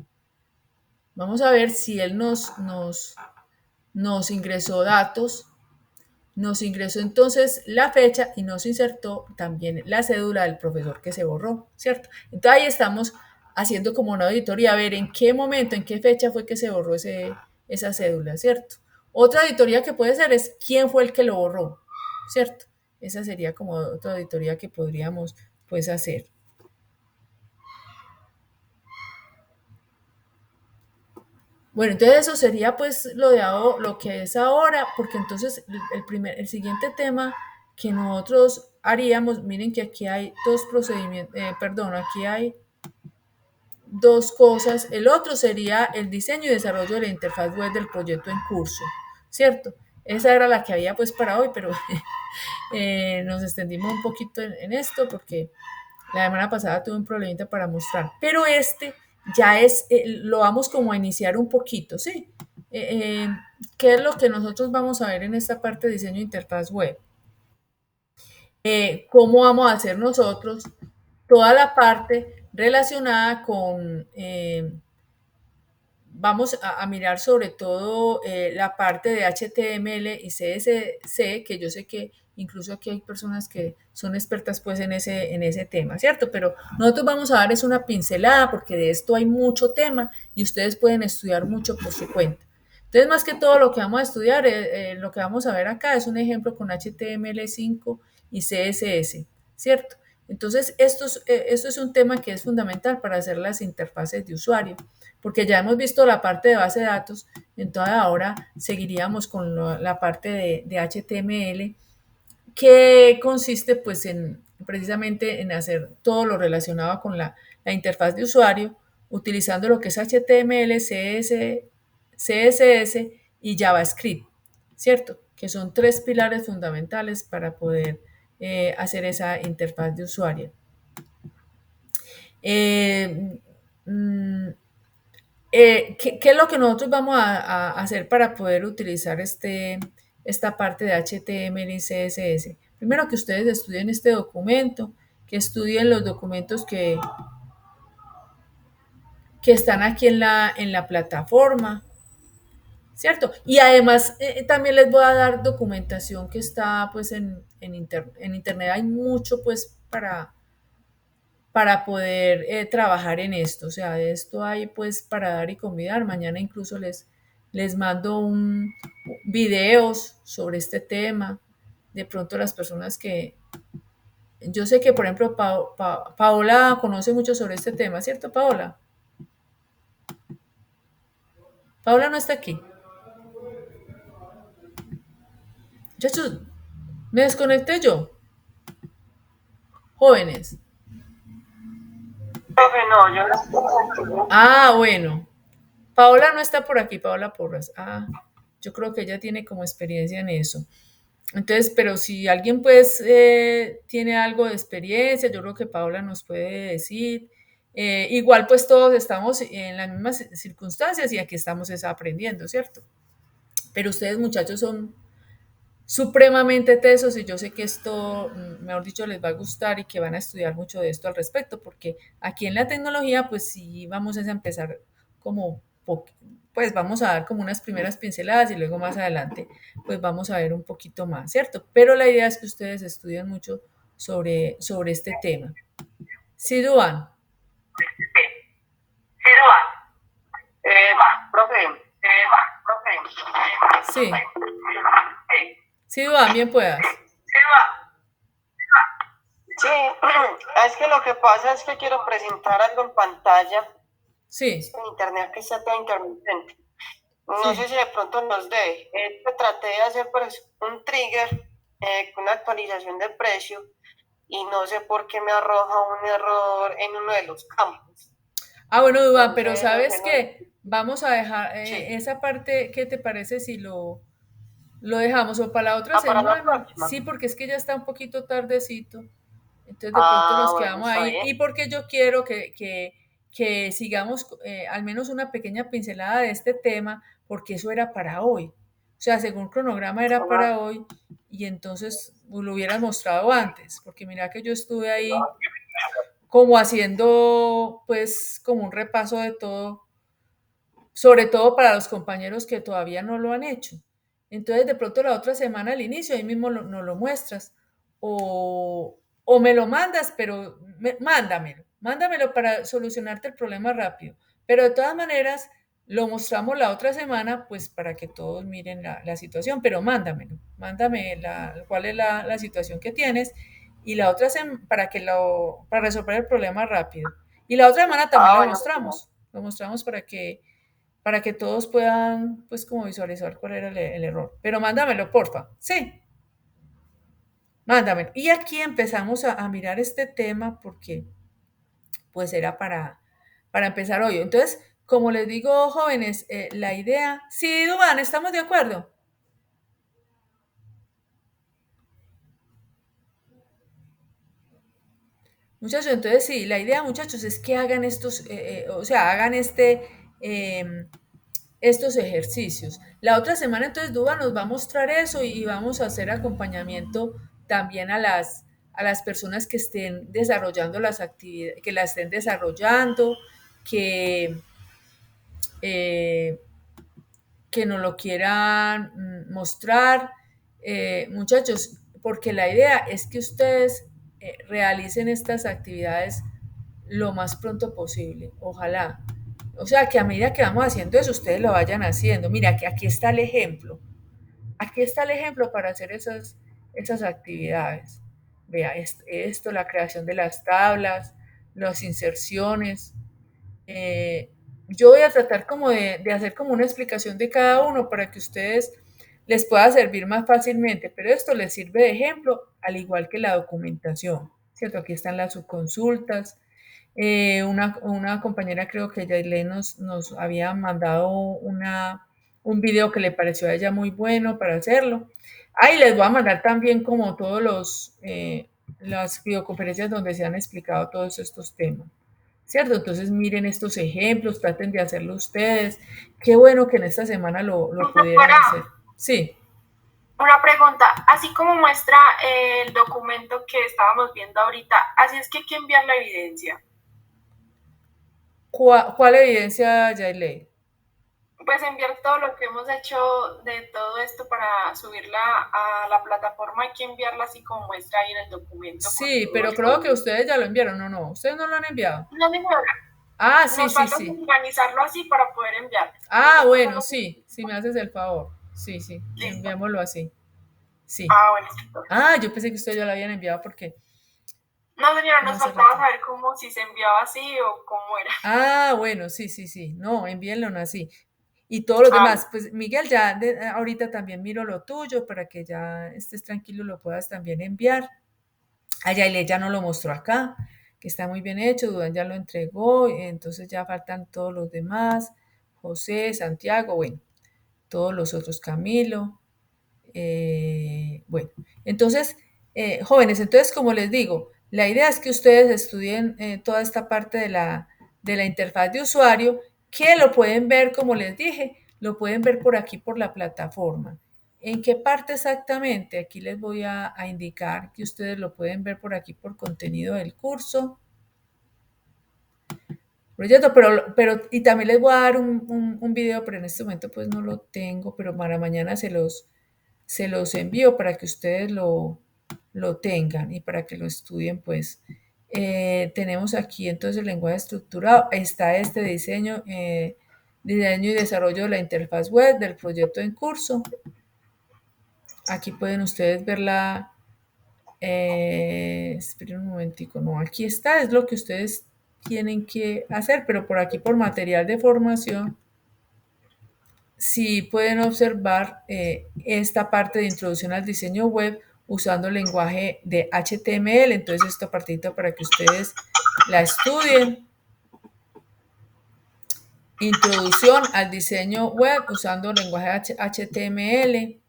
Vamos a ver si él nos ingresó datos, nos ingresó entonces la fecha y nos insertó también la cédula del profesor que se borró, ¿cierto? Entonces ahí estamos haciendo como una auditoría, a ver en qué momento, en qué fecha fue que se borró esa cédula, ¿cierto? Otra auditoría que puede ser es quién fue el que lo borró, ¿cierto? Esa sería como otra auditoría que podríamos pues hacer. Bueno, entonces eso sería pues lo que es ahora, porque entonces el siguiente tema que nosotros haríamos, miren que aquí hay dos procedimientos, perdón, aquí hay dos cosas. El otro sería el diseño y desarrollo de la interfaz web del proyecto en curso, ¿cierto? Esa era la que había pues para hoy, pero nos extendimos un poquito en esto porque la semana pasada tuve un problemita para mostrar, pero este ya lo vamos como a iniciar un poquito, ¿sí? ¿Qué es lo que nosotros vamos a ver en esta parte de diseño de interfaz web? ¿Cómo vamos a hacer nosotros toda la parte relacionada con vamos a mirar sobre todo la parte de HTML y CSS, que yo sé que incluso aquí hay personas que son expertas pues en ese tema, ¿cierto? Pero nosotros vamos a dar es una pincelada porque de esto hay mucho tema y ustedes pueden estudiar mucho por su cuenta. Entonces, más que todo lo que vamos a estudiar, lo que vamos a ver acá es un ejemplo con HTML5 y CSS, ¿cierto? Entonces, esto es un tema que es fundamental para hacer las interfaces de usuario, porque ya hemos visto la parte de base de datos, entonces ahora seguiríamos con la parte de HTML, que consiste pues precisamente en hacer todo lo relacionado con la interfaz de usuario, utilizando lo que es HTML, CSS y JavaScript, ¿cierto? Que son tres pilares fundamentales para poder hacer esa interfaz de usuario. ¿Qué es lo que nosotros vamos a hacer para poder utilizar esta parte de HTML y CSS? Primero que ustedes estudien este documento, que estudien los documentos que están aquí en la plataforma, ¿cierto? Y además también les voy a dar documentación que está pues en internet. Hay mucho pues para poder trabajar en esto. O sea, de esto hay pues para dar y convidar. Mañana incluso les mando videos sobre este tema. De pronto las personas que... Yo sé que, por ejemplo, Paola conoce mucho sobre este tema, ¿cierto, Paola? Paola no está aquí. Muchachos, me desconecté yo. Jóvenes. Profe, no, yo no. Ah, bueno. Paola no está por aquí, Paola Porras. Ah, yo creo que ella tiene como experiencia en eso. Entonces, pero si alguien pues tiene algo de experiencia, yo creo que Paola nos puede decir. Igual pues todos estamos en las mismas circunstancias y aquí estamos aprendiendo, ¿cierto? Pero ustedes muchachos son supremamente tesos y yo sé que esto, mejor dicho, les va a gustar y que van a estudiar mucho de esto al respecto, porque aquí en la tecnología, pues sí vamos a empezar como, pues vamos a dar como unas primeras pinceladas y luego más adelante, pues vamos a ver un poquito más, ¿cierto? Pero la idea es que ustedes estudien mucho sobre este tema. ¿Sí, Duan? Sí, profe, Sí. Sí, Duan, bien puedas. Sí, es que que lo que pasa es que quiero presentar algo en pantalla. Sí, En internet que está todo intermitente. No sé sí. si de pronto nos dé. Traté de hacer pues, un trigger con una actualización de precio y no sé por qué me arroja un error en uno de los campos. Ah, bueno, Duván, pero Entonces, no sé, ¿sabes no. qué? Vamos a dejar Sí. esa parte, ¿qué te parece si lo dejamos o para la otra Ah, para la semana? próxima. Sí, porque es que ya está un poquito tardecito. Entonces de pronto Ah, nos bueno, quedamos está ahí. bien. Y porque yo quiero que sigamos al menos una pequeña pincelada de este tema, porque eso era para hoy. O sea, según cronograma era Ah, para hoy y entonces lo hubieran mostrado antes, porque mira que yo estuve ahí como haciendo pues como un repaso de todo, sobre todo para los compañeros que todavía no lo han hecho. Entonces, de pronto la otra semana al inicio, ahí mismo no lo muestras. O me lo mandas, pero mándamelo para solucionarte el problema rápido. Pero de todas maneras, lo mostramos la otra semana, pues para que todos miren la situación, pero mándame cuál es la situación que tienes y la otra semana, para resolver el problema rápido. Y la otra semana también bueno. lo mostramos para que todos puedan, pues, como visualizar cuál era el error. Pero mándamelo, porfa. Sí, mándamelo. Y aquí empezamos a mirar este tema porque, pues, era para empezar hoy. Entonces, como les digo, jóvenes, la idea... Sí, Dubán, ¿estamos de acuerdo? Muchachos, entonces sí, la idea, muchachos, es que hagan o sea, hagan eh, estos ejercicios. La otra semana entonces Duba nos va a mostrar eso y vamos a hacer acompañamiento también a las personas que estén desarrollando las actividades, que las estén desarrollando, que, eh, que nos lo quieran mostrar. Muchachos, porque la idea es que ustedes realicen estas actividades lo más pronto posible, ojalá. O sea, que a medida que vamos haciendo eso, ustedes lo vayan haciendo. Mira, que aquí está el ejemplo. Aquí está el ejemplo para hacer esas actividades. Vea, esto, la creación de las tablas, las inserciones. Yo voy a tratar como de hacer como una explicación de cada uno para que ustedes les pueda servir más fácilmente, pero esto les sirve de ejemplo, al igual que la documentación, ¿cierto? Aquí están las subconsultas, una compañera creo que Yailé nos había mandado un video que le pareció a ella muy bueno para hacerlo. Ahí les voy a mandar también como todos las videoconferencias donde se han explicado todos estos temas. ¿Cierto? Entonces miren estos ejemplos, traten de hacerlo ustedes. Qué bueno que en esta semana lo pudieran Doctora, hacer. Sí. una pregunta, así como muestra el documento que estábamos viendo ahorita, así es que hay que enviar la evidencia. ¿Cuál evidencia, Yailey? Pues enviar todo lo que hemos hecho de todo esto para subirla a la plataforma, hay que enviarla así como muestra ahí en el documento con Sí, todo pero el creo que código. ustedes ya lo enviaron, ¿o no? ¿Ustedes no lo han enviado? No, señora, Ah, sí, nos sí, falta sí. organizarlo así para poder enviarlo. Ah, Nosotros bueno, solo... sí, si me haces el favor. Sí, sí, Listo. enviámoslo así. Sí. Ah, bueno, doctora. Ah, yo pensé que ustedes ya lo habían enviado porque No, señora, como nos hace faltaba rato. saber cómo, si se enviaba así o cómo era. Ah, bueno, sí, sí, sí. No, envíenlo así. Y todos los Ah, demás, pues Miguel, ahorita también miro lo tuyo para que ya estés tranquilo, lo puedas también enviar. A Yaile ya no lo mostró acá, que está muy bien hecho, Dudán ya lo entregó, entonces ya faltan todos los demás, José, Santiago, bueno, todos los otros, Camilo. Bueno, entonces, jóvenes, entonces como les digo, la idea es que ustedes estudien toda esta parte de la interfaz de usuario, que lo pueden ver, como les dije, lo pueden ver por aquí, por la plataforma. ¿En qué parte exactamente? Aquí les voy a indicar que ustedes lo pueden ver por aquí, por contenido del curso. Proyecto, y también les voy a dar un video, pero en este momento pues no lo tengo, pero para mañana se los envío para que ustedes lo tengan y para que lo estudien, pues. Tenemos aquí entonces el lenguaje estructurado, está este diseño y desarrollo de la interfaz web del proyecto en curso. Aquí pueden ustedes ver Esperen un momentico, no, aquí está, es lo que ustedes tienen que hacer, pero por aquí por material de formación, sí pueden observar esta parte de introducción al diseño web usando el lenguaje de HTML. Entonces esta partita para que ustedes la estudien. Introducción al diseño web usando el lenguaje HTML.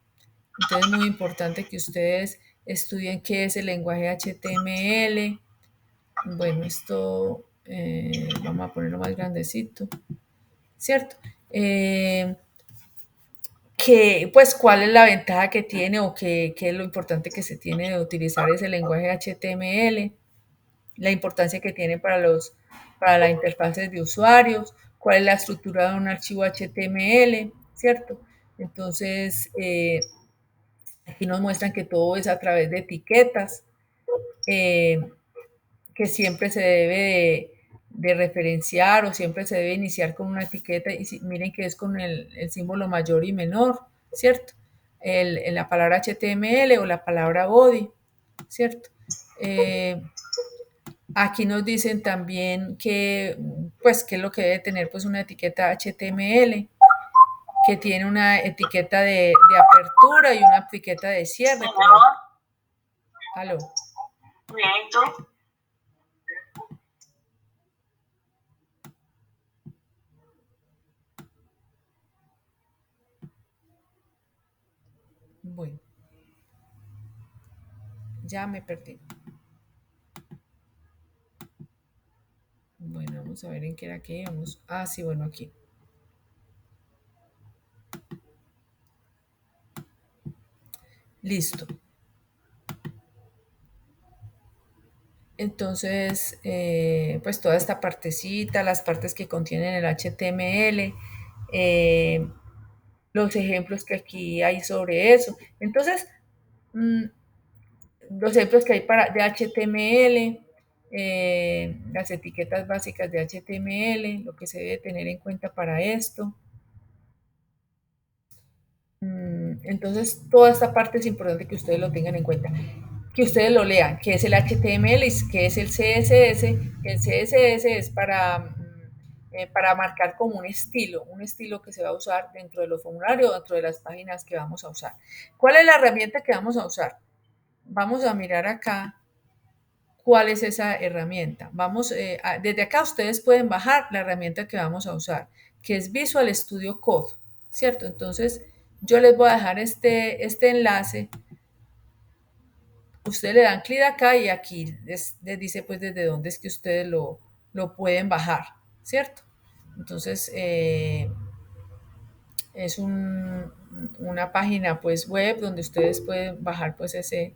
Entonces es muy importante que ustedes estudien qué es el lenguaje HTML. Bueno, esto vamos a ponerlo más grandecito, ¿cierto? Pues, ¿cuál es la ventaja que tiene o qué es lo importante que se tiene de utilizar ese lenguaje HTML? La importancia que tiene para las interfaces de usuarios, cuál es la estructura de un archivo HTML, ¿cierto? Entonces, aquí nos muestran que todo es a través de etiquetas, que siempre se debe de referenciar o siempre se debe iniciar con una etiqueta y miren que es con el símbolo mayor y menor, ¿cierto? La palabra HTML o la palabra body, ¿cierto? Aquí nos dicen también que, pues, qué es lo que debe tener, pues, una etiqueta HTML, que tiene una etiqueta de apertura y una etiqueta de cierre. Señor. Aló. Bien, ¿y tú? Bueno, ya me perdí. Bueno, vamos a ver en qué era que íbamos. Ah, sí, bueno, aquí. Listo. Entonces, pues toda esta partecita, las partes que contienen el HTML, los ejemplos que aquí hay sobre eso. Entonces, los ejemplos que hay de HTML, las etiquetas básicas de HTML, lo que se debe tener en cuenta para esto. Entonces, toda esta parte es importante que ustedes lo tengan en cuenta, que ustedes lo lean, que es el HTML, que es el CSS. El CSS es para marcar como un estilo que se va a usar dentro de los formularios, dentro de las páginas que vamos a usar. ¿Cuál es la herramienta que vamos a usar? Vamos a mirar acá cuál es esa herramienta. Desde acá ustedes pueden bajar la herramienta que vamos a usar, que es Visual Studio Code, ¿cierto? Entonces, yo les voy a dejar este enlace. Ustedes le dan clic acá y aquí les dice pues desde dónde es que ustedes lo pueden bajar, ¿cierto? Entonces, es una página pues web donde ustedes pueden bajar pues ese...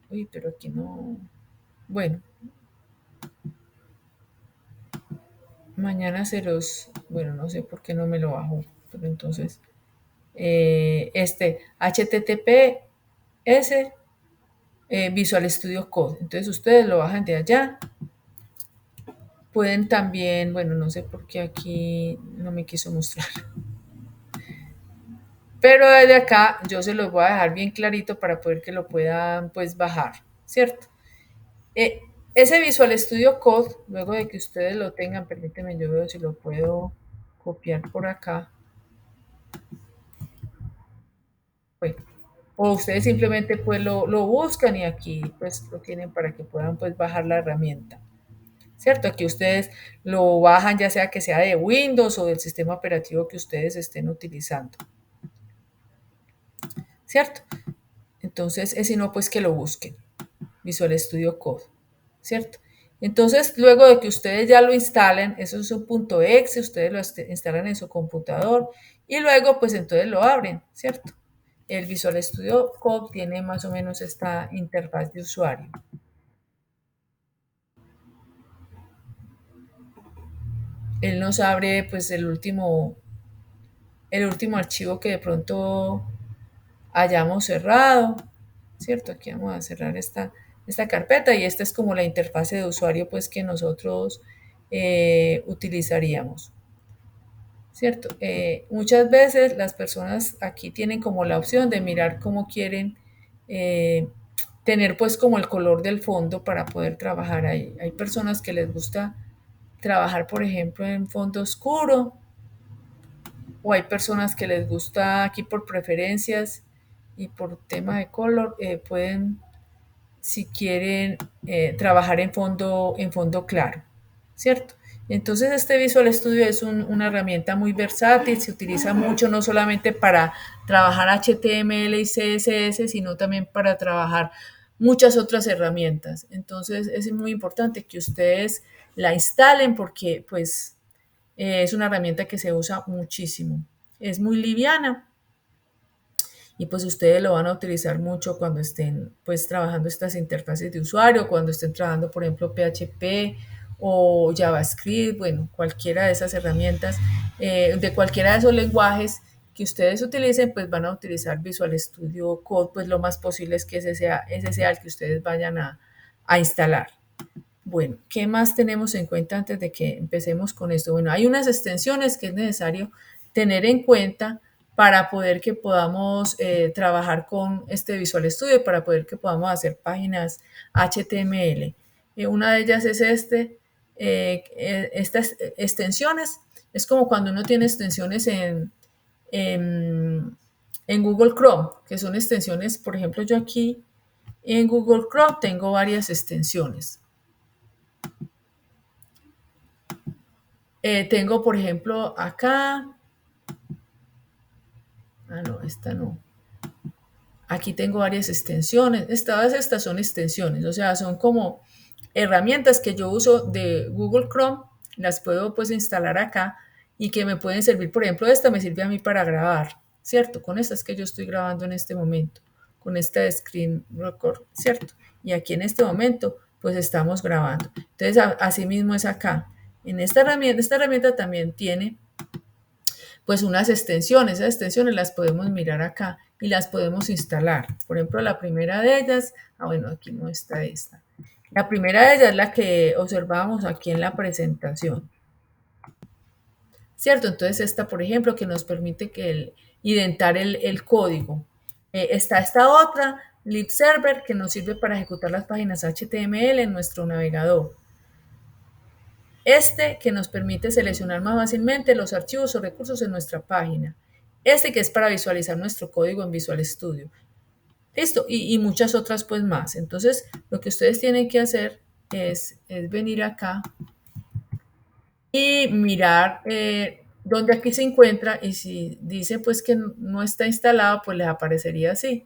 Uy, pero aquí no... Bueno, mañana bueno, no sé por qué no me lo bajo, pero entonces, HTTPS Visual Studio Code. Entonces ustedes lo bajan de allá. Pueden también, bueno, no sé por qué aquí no me quiso mostrar. Pero desde acá yo se los voy a dejar bien clarito para poder que lo puedan pues bajar, ¿cierto? Ese Visual Studio Code, luego de que ustedes lo tengan, permítanme, yo veo si lo puedo copiar por acá. Bueno, o ustedes simplemente pues lo buscan y aquí pues lo tienen para que puedan pues bajar la herramienta, ¿cierto? Aquí ustedes lo bajan ya sea que sea de Windows o del sistema operativo que ustedes estén utilizando, ¿cierto? Entonces, ese no pues que lo busquen, Visual Studio Code, ¿cierto? Entonces, luego de que ustedes ya lo instalen, eso es un .exe, ustedes lo instalan en su computador y luego pues entonces lo abren, ¿cierto? El Visual Studio Code tiene más o menos esta interfaz de usuario. Él nos abre pues el último archivo que de pronto hayamos cerrado, ¿cierto? Aquí vamos a cerrar esta carpeta y esta es como la interfase de usuario pues que nosotros utilizaríamos, ¿cierto? Muchas veces las personas aquí tienen como la opción de mirar cómo quieren tener pues como el color del fondo para poder trabajar ahí. Hay personas que les gusta trabajar, por ejemplo, en fondo oscuro, o hay personas que les gusta aquí por preferencias y por tema de color, pueden, si quieren, trabajar en fondo claro, ¿cierto? Entonces este Visual Studio es una herramienta muy versátil, se utiliza mucho no solamente para trabajar HTML y CSS, sino también para trabajar muchas otras herramientas. Entonces es muy importante que ustedes la instalen porque pues es una herramienta que se usa muchísimo. Es muy liviana y pues ustedes lo van a utilizar mucho cuando estén pues trabajando estas interfaces de usuario, cuando estén trabajando por ejemplo PHP o JavaScript, bueno, cualquiera de esas herramientas, de cualquiera de esos lenguajes que ustedes utilicen, pues van a utilizar Visual Studio Code, pues lo más posible es que ese sea el que ustedes vayan a instalar. Bueno, ¿qué más tenemos en cuenta antes de que empecemos con esto? Bueno, hay unas extensiones que es necesario tener en cuenta para poder que podamos trabajar con este Visual Studio, para poder que podamos hacer páginas HTML. Una de ellas es estas extensiones. Es como cuando uno tiene extensiones en Google Chrome, que son extensiones, por ejemplo, yo aquí en Google Chrome tengo varias extensiones. Tengo, por ejemplo, acá. Ah, no, esta no. Aquí tengo varias extensiones. Todas estas son extensiones, o sea, son como herramientas que yo uso de Google Chrome. Las puedo pues instalar acá y que me pueden servir. Por ejemplo, esta me sirve a mí para grabar, ¿cierto? Con esta es que yo estoy grabando en este momento, con esta de Screen Record, ¿cierto? Y aquí en este momento, pues estamos grabando. Entonces, así mismo es acá. En esta herramienta también tiene pues unas extensiones. Esas extensiones las podemos mirar acá y las podemos instalar. Por ejemplo, la primera de ellas, bueno, aquí no está esta. La primera de ellas es la que observábamos aquí en la presentación. ¿Cierto? Entonces esta, por ejemplo, que nos permite identar el código. Está esta otra, libserver, que nos sirve para ejecutar las páginas HTML en nuestro navegador. Este que nos permite seleccionar más fácilmente los archivos o recursos en nuestra página. Este que es para visualizar nuestro código en Visual Studio. Listo, y muchas otras pues más. Entonces, lo que ustedes tienen que hacer es venir acá y mirar dónde aquí se encuentra, y si dice pues que no está instalado, pues les aparecería así.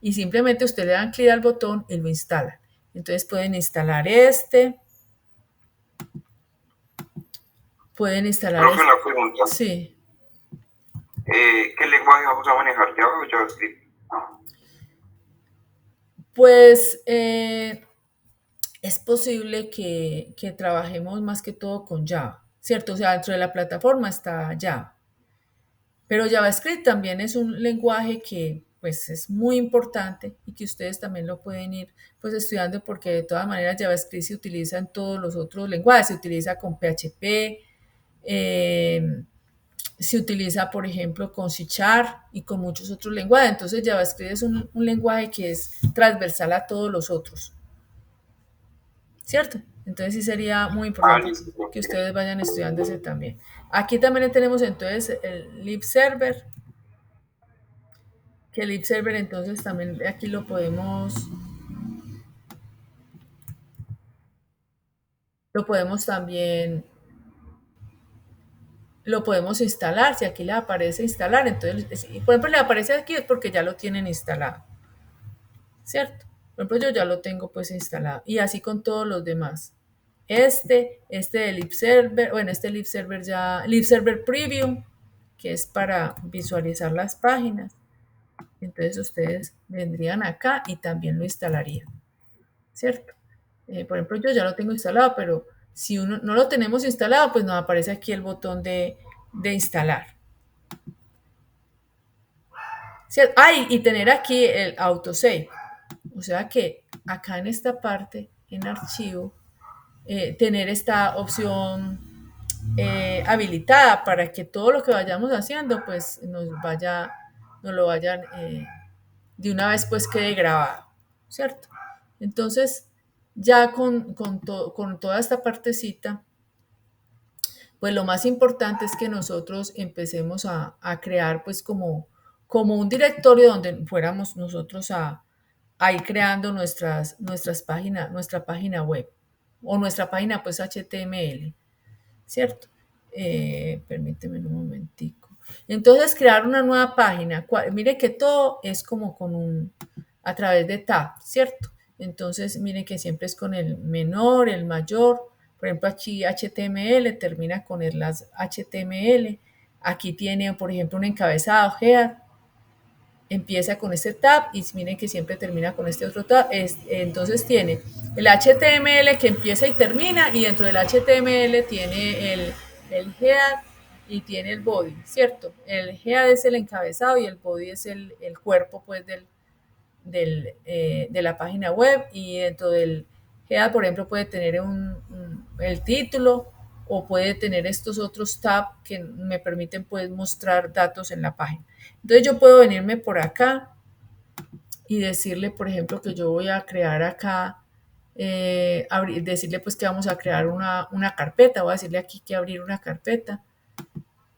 Y simplemente ustedes le dan clic al botón y lo instalan. Entonces pueden instalar pueden instalar Profe, una pregunta. Sí. ¿Qué lenguaje vamos a manejar? ¿Java o JavaScript? Pues es posible que trabajemos más que todo con Java, ¿cierto? O sea, dentro de la plataforma está Java. Pero JavaScript también es un lenguaje que pues es muy importante y que ustedes también lo pueden ir pues estudiando, porque de todas maneras JavaScript se utiliza en todos los otros lenguajes. Se utiliza con PHP, se utiliza por ejemplo con C# y con muchos otros lenguajes. Entonces JavaScript es un lenguaje que es transversal a todos los otros, ¿cierto? Entonces sí sería muy importante que ustedes vayan estudiando ese también. Aquí también tenemos entonces el libserver, que el libserver entonces también aquí lo podemos también lo podemos instalar. Si aquí le aparece instalar, entonces, por ejemplo, le aparece aquí es porque ya lo tienen instalado, ¿cierto? Por ejemplo, yo ya lo tengo pues instalado, y así con todos los demás. Este de libserver, bueno, este libserver preview, que es para visualizar las páginas. Entonces ustedes vendrían acá y también lo instalarían, ¿cierto? Por ejemplo, yo ya lo tengo instalado, pero si uno no lo tenemos instalado, pues nos aparece aquí el botón de instalar. ¿Cierto? Y tener aquí el autosave. O sea que acá en esta parte, en archivo, tener esta opción habilitada para que todo lo que vayamos haciendo, pues nos lo vayan de una vez pues quede grabado. ¿cierto? Entonces, ya con toda esta partecita, pues lo más importante es que nosotros empecemos a crear pues como un directorio donde fuéramos nosotros a ir creando nuestras páginas, nuestra página web o nuestra página pues HTML, ¿cierto? Permíteme un momentico. Entonces, crear una nueva página. Mire que todo es como a través de tab, ¿cierto? Entonces, mire que siempre es con el menor, el mayor. Por ejemplo, aquí HTML termina con el HTML. Aquí tiene, por ejemplo, un encabezado, header, empieza con este tab y miren que siempre termina con este otro tab. Entonces tiene el HTML que empieza y termina y dentro del HTML tiene el head y tiene el body, ¿cierto? El head es el encabezado y el body es el cuerpo pues de la página web y dentro del head, por ejemplo, puede tener el título o puede tener estos otros tabs que me permiten pues mostrar datos en la página. Entonces yo puedo venirme por acá y decirle, por ejemplo, que yo voy a crear acá, decirle pues que vamos a crear una carpeta, voy a decirle aquí que abrir una carpeta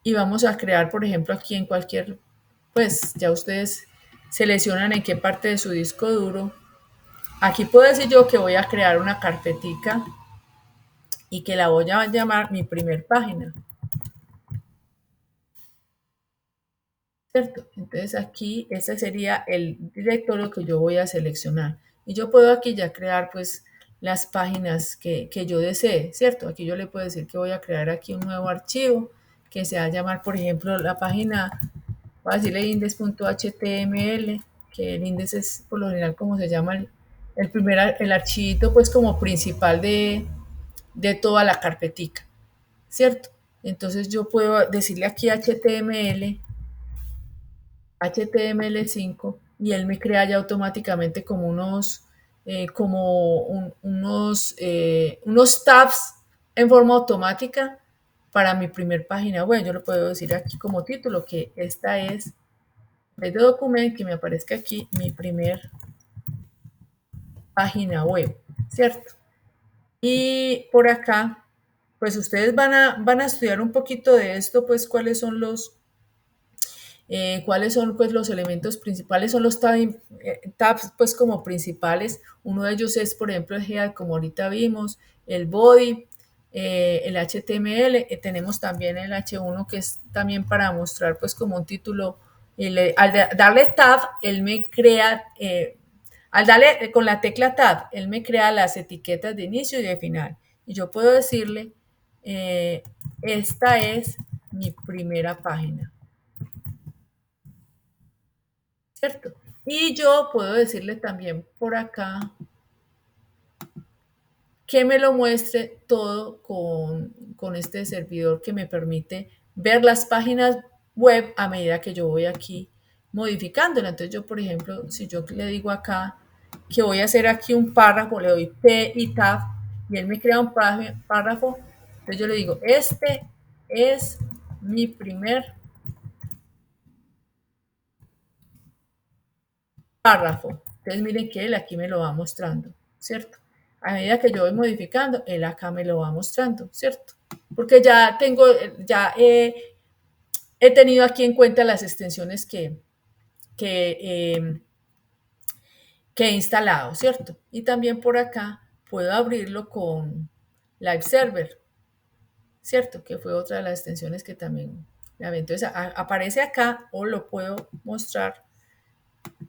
y vamos a crear, por ejemplo, aquí en cualquier, pues ya ustedes seleccionan en qué parte de su disco duro. Aquí puedo decir yo que voy a crear una carpetica y que la voy a llamar mi primer página. ¿Cierto? Entonces aquí ese sería el directorio que yo voy a seleccionar. Y yo puedo aquí ya crear pues las páginas que yo desee, ¿cierto? Aquí yo le puedo decir que voy a crear aquí un nuevo archivo que se va a llamar, por ejemplo, la página, voy a decirle index.html, que el index es por lo general como se llama el archivito pues como principal de toda la carpetica, ¿cierto? Entonces yo puedo decirle aquí HTML5 y él me crea ya automáticamente como unos tabs en forma automática para mi primer página web. Yo lo puedo decir aquí como título que esta es de documento que me aparezca aquí mi primer página web, ¿cierto? Y por acá, pues ustedes van a estudiar un poquito de esto, pues cuáles son pues los elementos principales, son los tabs pues como principales. Uno de ellos es, por ejemplo, el head, como ahorita vimos, el body, el HTML, tenemos también el H1 que es también para mostrar pues como un título. Al darle tab, él me crea, al darle con la tecla tab, él me crea las etiquetas de inicio y de final. Y yo puedo decirle, esta es mi primera página. ¿Cierto? Y yo puedo decirle también por acá que me lo muestre todo con este servidor que me permite ver las páginas web a medida que yo voy aquí modificándola. Entonces yo, por ejemplo, si yo le digo acá que voy a hacer aquí un párrafo, le doy P y Tab y él me crea un párrafo, entonces yo le digo, este es mi primer párrafo. Entonces miren que él aquí me lo va mostrando, ¿cierto? A medida que yo voy modificando, él acá me lo va mostrando, ¿cierto? Porque ya he tenido aquí en cuenta las extensiones que, eh, que he instalado, ¿cierto? Y también por acá puedo abrirlo con Live Server, ¿cierto? Que fue otra de las extensiones que también me aventé. Entonces aparece acá o lo puedo mostrar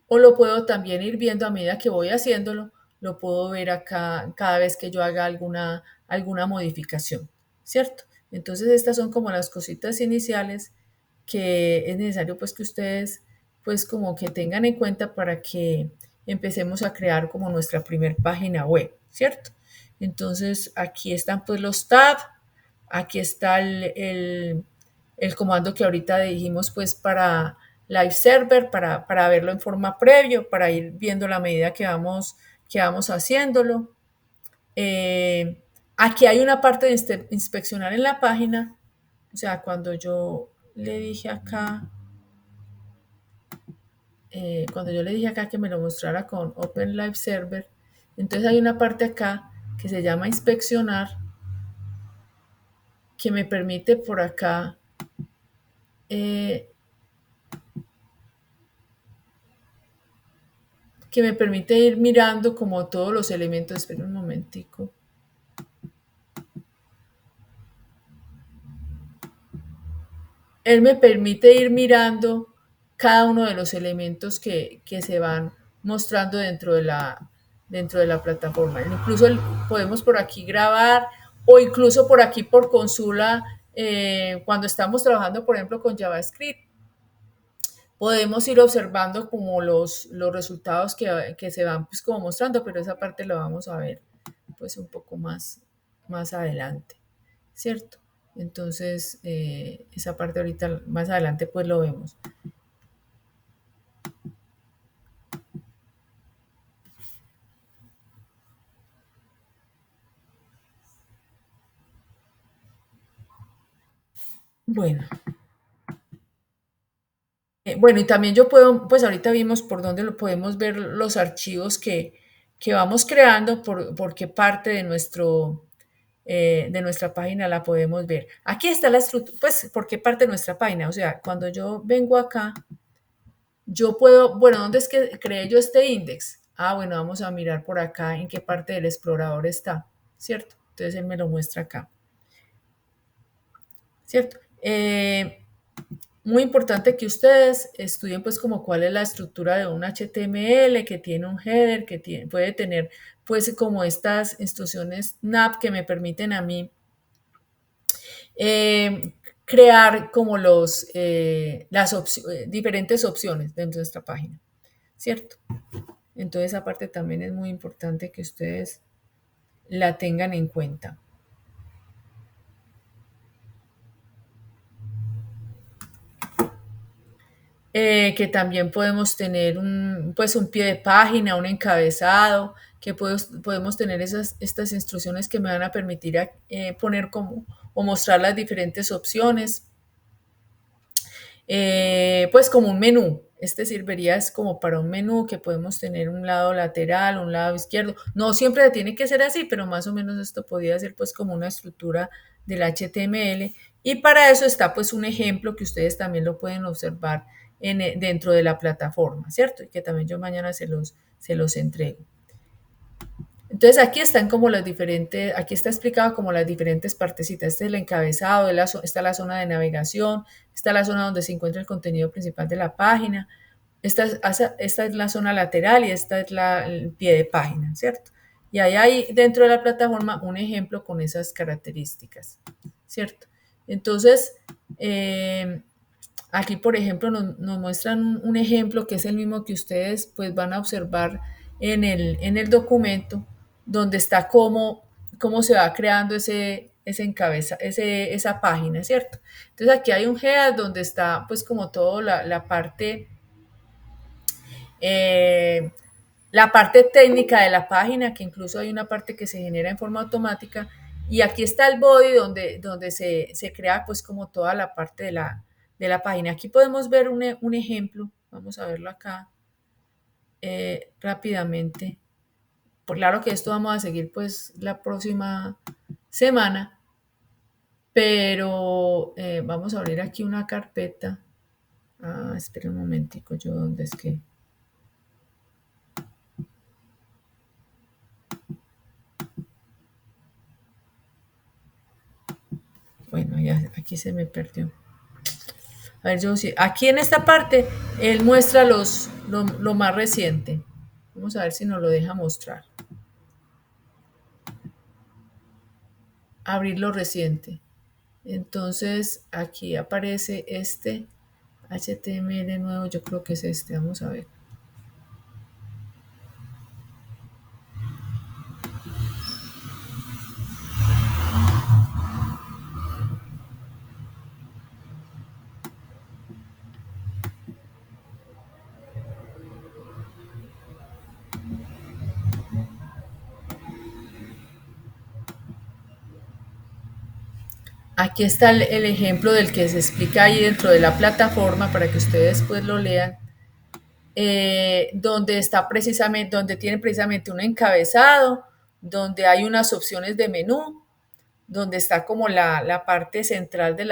o lo puedo también ir viendo a medida que voy haciéndolo, lo puedo ver acá cada vez que yo haga alguna modificación, ¿cierto? Entonces estas son como las cositas iniciales que es necesario pues que ustedes pues como que tengan en cuenta para que empecemos a crear como nuestra primer página web, ¿cierto? Entonces aquí están pues los tabs, aquí está el comando que ahorita dijimos pues para Live Server, para verlo en forma previo, para ir viendo la medida que vamos haciéndolo. Aquí hay una parte de inspeccionar en la página, o sea, cuando yo le dije acá, cuando yo le dije acá que me lo mostrara con Open Live Server, entonces hay una parte acá que se llama inspeccionar, que me permite por acá ir mirando como todos los elementos. Espera un momentico. Él me permite ir mirando cada uno de los elementos que se van mostrando dentro de la plataforma. Incluso podemos por aquí grabar, o incluso por aquí por consola, cuando estamos trabajando, por ejemplo, con JavaScript, podemos ir observando como los resultados que se van pues como mostrando, pero esa parte la vamos a ver pues un poco más adelante, ¿cierto? Entonces, esa parte ahorita más adelante pues lo vemos. Bueno. Bueno, y también yo puedo, pues ahorita vimos por dónde lo podemos ver los archivos que vamos creando, por qué parte de nuestra página la podemos ver. Aquí está la estructura, pues por qué parte de nuestra página. O sea, cuando yo vengo acá, yo puedo, bueno, ¿dónde es que creé yo este index? Ah, bueno, vamos a mirar por acá en qué parte del explorador está, ¿cierto? Entonces él me lo muestra acá, ¿cierto? Muy importante que ustedes estudien pues como cuál es la estructura de un HTML, que tiene un header, puede tener pues como estas instrucciones NAP que me permiten a mí crear como las diferentes opciones dentro de nuestra página, ¿cierto? Entonces esa parte también es muy importante que ustedes la tengan en cuenta. Que también podemos tener un pie de página, un encabezado, que podemos tener estas instrucciones que me van a permitir poner como o mostrar las diferentes opciones. Pues como un menú. Este serviría es como para un menú que podemos tener un lado lateral, un lado izquierdo. No siempre tiene que ser así, pero más o menos esto podría ser pues como una estructura del HTML. Y para eso está pues un ejemplo que ustedes también lo pueden observar dentro de la plataforma, ¿cierto? Y que también yo mañana se los entrego. Entonces aquí están como las diferentes, aquí está explicado como las diferentes partecitas. Este es el encabezado, está la zona de navegación, está la zona donde se encuentra el contenido principal de la página, esta es la zona lateral y esta es el pie de página, ¿cierto? Y ahí hay dentro de la plataforma un ejemplo con esas características, ¿cierto? Entonces, aquí, por ejemplo, nos muestran un ejemplo que es el mismo que ustedes pues van a observar en el documento, donde está cómo se va creando esa página, ¿cierto? Entonces aquí hay un header donde está pues como toda la parte técnica de la página, que incluso hay una parte que se genera en forma automática, y aquí está el body donde se crea pues como toda la parte de la página. Aquí podemos ver un ejemplo, vamos a verlo acá rápidamente. Claro que esto vamos a seguir pues la próxima semana, pero vamos a abrir aquí una carpeta. Espera un momentico, yo dónde es que... Bueno, ya aquí se me perdió. A ver, yo sí. Aquí en esta parte, él muestra lo más reciente. Vamos a ver si nos lo deja mostrar. Abrir lo reciente. Entonces, aquí aparece este HTML nuevo. Yo creo que es este. Vamos a ver. Aquí está el ejemplo del que se explica ahí dentro de la plataforma para que ustedes pues lo lean. donde está precisamente, donde tiene precisamente un encabezado, donde hay unas opciones de menú, donde está como la parte central de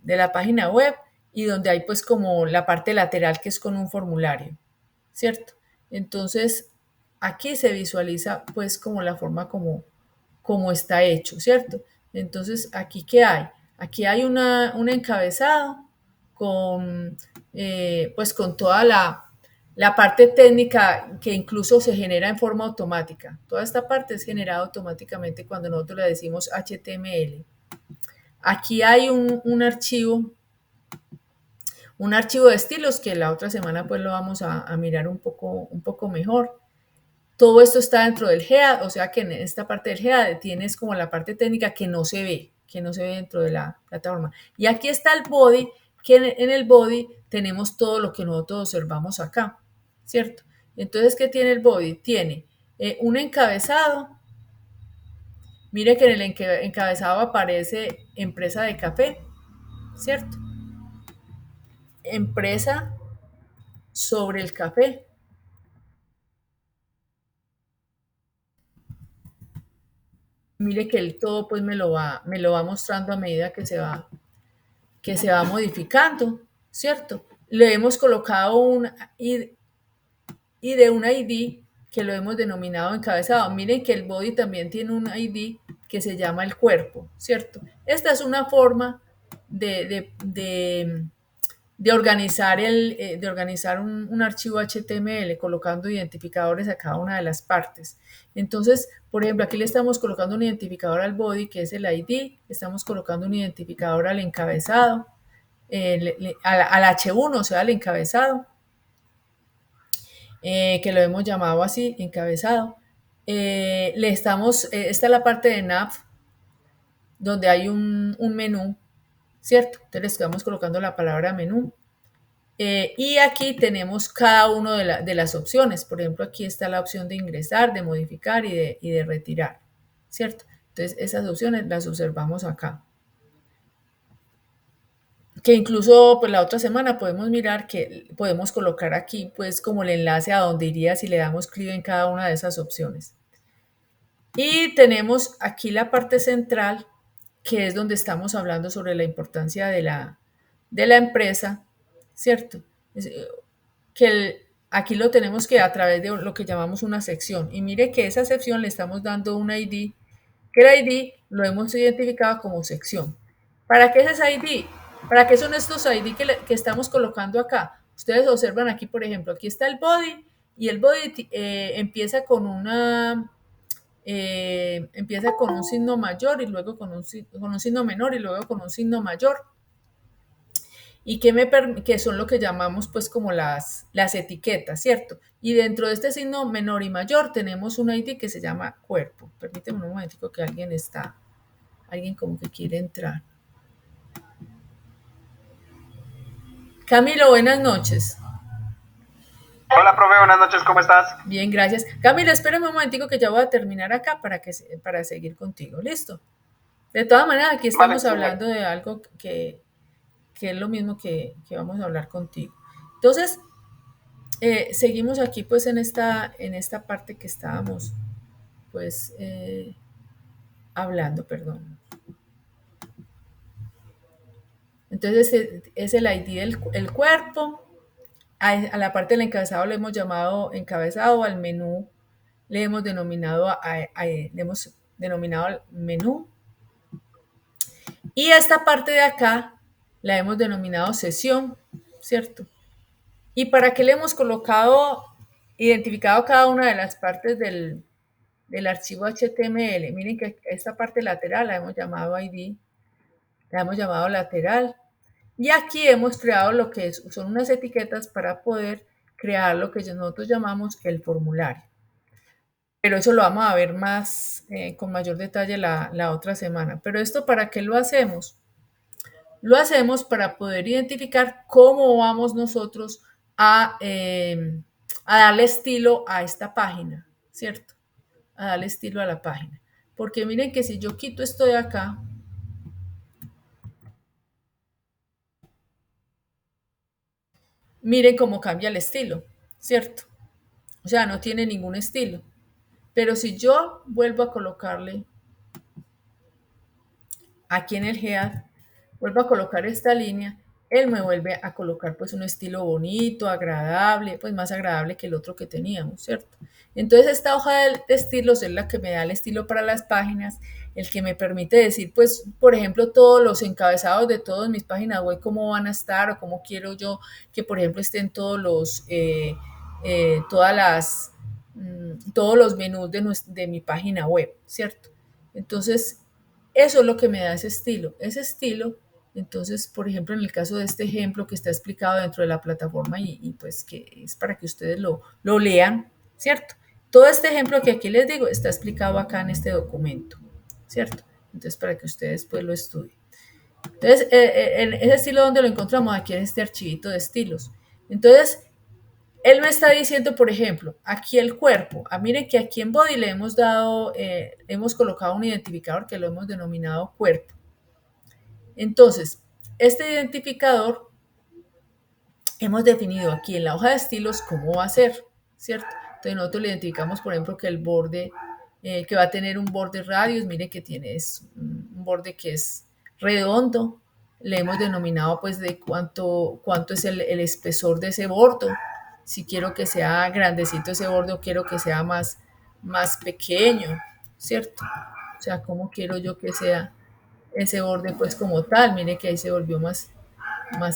la página web y donde hay pues como la parte lateral que es con un formulario, ¿cierto? Entonces, aquí se visualiza pues como la forma como está hecho, ¿cierto? Entonces, ¿aquí qué hay? Aquí hay un encabezado con, pues con toda la parte técnica que incluso se genera en forma automática. Toda esta parte es generada automáticamente cuando nosotros le decimos HTML. Aquí hay un archivo de estilos que la otra semana pues lo vamos a mirar un poco mejor. Todo esto está dentro del GEAD, o sea que en esta parte del GEAD tienes como la parte técnica que no se ve dentro de la plataforma. Y aquí está el body, que en el body tenemos todo lo que nosotros observamos acá, ¿cierto? Entonces, ¿qué tiene el body? Tiene un encabezado. Mire que en el encabezado aparece empresa de café, ¿cierto? Empresa sobre el café. Mire que el todo pues me lo va mostrando a medida que se va modificando, ¿cierto? Le hemos colocado un un ID que lo hemos denominado encabezado. Miren que el body también tiene un ID que se llama el cuerpo, ¿cierto? Esta es una forma de, de, de, de organizar un archivo HTML colocando identificadores a cada una de las partes. Entonces, por ejemplo, aquí le estamos colocando un identificador al body, que es el ID, estamos colocando un identificador al encabezado, al H1, o sea, al encabezado, que lo hemos llamado así, encabezado. Esta es la parte de nav, donde hay un menú, ¿cierto? Entonces le estamos colocando la palabra menú. Y aquí tenemos cada una de las opciones. Por ejemplo, aquí está la opción de ingresar, de modificar y de retirar, ¿cierto? Entonces, esas opciones las observamos acá. Que incluso pues la otra semana podemos mirar que podemos colocar aquí pues como el enlace a donde iría si le damos clic en cada una de esas opciones. Y tenemos aquí la parte central, que es donde estamos hablando sobre la importancia de la empresa, ¿cierto? Aquí lo tenemos que a través de lo que llamamos una sección. Y mire que esa sección le estamos dando un ID, que el ID lo hemos identificado como sección. ¿Para qué es ese ID? ¿Para qué son estos ID que estamos colocando acá? Ustedes observan aquí, por ejemplo, aquí está el body y el body empieza empieza con un signo mayor y luego con un signo menor y luego con un signo mayor y que son lo que llamamos pues como las etiquetas, ¿cierto? Y dentro de este signo menor y mayor tenemos un ID que se llama cuerpo. Permíteme un momentico que alguien como que quiere entrar. Camilo, buenas noches. Hola, profe, buenas noches, ¿cómo estás? Bien, gracias. Camilo, espérame un momentico que ya voy a terminar acá para seguir contigo. ¿Listo? De todas maneras, aquí estamos hablando de algo que es lo mismo que vamos a hablar contigo. Entonces, seguimos aquí pues en esta parte que estábamos pues hablando, perdón. Entonces es el ID del cuerpo. A la parte del encabezado le hemos llamado encabezado, al menú le hemos denominado menú. Y a esta parte de acá la hemos denominado sesión, ¿cierto? ¿Y para qué le hemos identificado cada una de las partes del archivo HTML? Miren que esta parte lateral la hemos llamado ID, la hemos llamado lateral. Y aquí hemos creado lo que son unas etiquetas para poder crear lo que nosotros llamamos el formulario. Pero eso lo vamos a ver más con mayor detalle la otra semana. Pero esto, ¿para qué lo hacemos? Lo hacemos para poder identificar cómo vamos nosotros a darle estilo a esta página, ¿cierto? A darle estilo a la página. Porque miren que si yo quito esto de acá, miren cómo cambia el estilo, ¿cierto? O sea, no tiene ningún estilo. Pero si yo vuelvo a colocarle aquí en el head, vuelvo a colocar esta línea, él me vuelve a colocar pues un estilo bonito, agradable, pues más agradable que el otro que teníamos, ¿cierto? Entonces esta hoja de estilos es la que me da el estilo para las páginas, el que me permite decir pues, por ejemplo, todos los encabezados de todas mis páginas web, cómo van a estar o cómo quiero yo que, por ejemplo, estén todos los, todas las, todos los menús de mi página web, ¿cierto? Entonces, eso es lo que me da ese estilo. Ese estilo, entonces, por ejemplo, en el caso de este ejemplo que está explicado dentro de la plataforma y pues que es para que ustedes lo lean, ¿cierto? Todo este ejemplo que aquí les digo está explicado acá en este documento, ¿cierto? Entonces, para que ustedes pues lo estudien. Entonces, en ese estilo, ¿dónde lo encontramos? Aquí en este archivito de estilos. Entonces, él me está diciendo, por ejemplo, aquí el cuerpo. Miren que aquí en body le hemos dado, hemos colocado un identificador que lo hemos denominado cuerpo. Entonces, este identificador hemos definido aquí en la hoja de estilos cómo va a ser, ¿cierto? Entonces nosotros le identificamos, por ejemplo, que el borde, que va a tener un borde radius, mire que tiene un borde que es redondo. Le hemos denominado pues de cuánto es el espesor de ese borde. Si quiero que sea grandecito ese borde o quiero que sea más pequeño, ¿cierto? O sea, cómo quiero yo que sea ese borde pues como tal. Mire que ahí se volvió más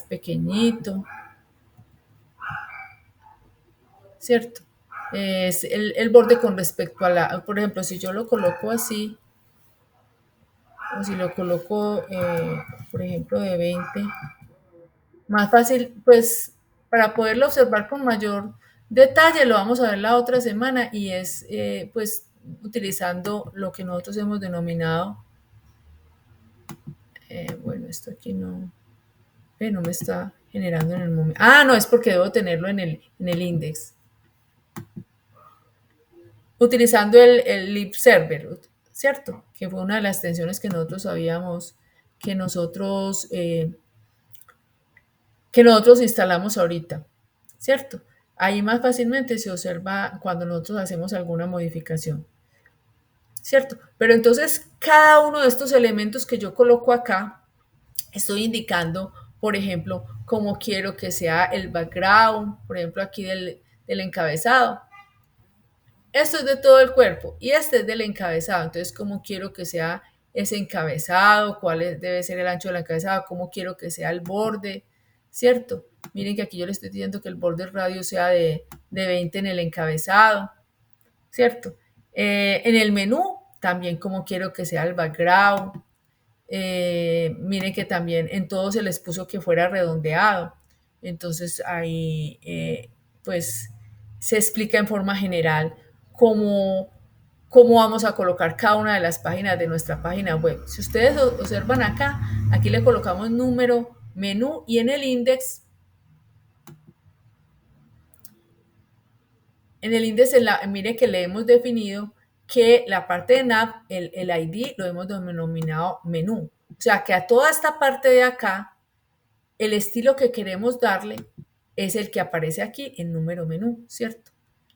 pequeñito, ¿cierto? Es el borde con respecto a la, por ejemplo, si yo lo coloco así, o si lo coloco, por ejemplo, de 20, más fácil, pues, para poderlo observar con mayor detalle, lo vamos a ver la otra semana y es, pues, utilizando lo que nosotros hemos denominado, bueno, esto aquí no me está generando en el momento. No, es porque debo tenerlo en el index. Utilizando el lib server, ¿cierto? Que fue una de las extensiones que nosotros sabíamos que nosotros instalamos ahorita, ¿cierto? Ahí más fácilmente se observa cuando nosotros hacemos alguna modificación, ¿cierto? Pero entonces cada uno de estos elementos que yo coloco acá, estoy indicando, por ejemplo, cómo quiero que sea el background, por ejemplo, aquí del encabezado. Esto es de todo el cuerpo y este es del encabezado. Entonces, ¿cómo quiero que sea ese encabezado? Debe ser el ancho del encabezado? ¿Cómo quiero que sea el borde? ¿Cierto? Miren que aquí yo le estoy diciendo que el borde radio sea de 20 en el encabezado, ¿cierto? En el menú, también cómo quiero que sea el background. Miren que también en todo se les puso que fuera redondeado. Entonces ahí pues se explica en forma general cómo vamos a colocar cada una de las páginas de nuestra página web. Si ustedes observan acá, aquí le colocamos número, menú y en el index, mire que le hemos definido que la parte de nav, el ID, lo hemos denominado menú. O sea que a toda esta parte de acá, el estilo que queremos darle es el que aparece aquí en número menú, ¿cierto?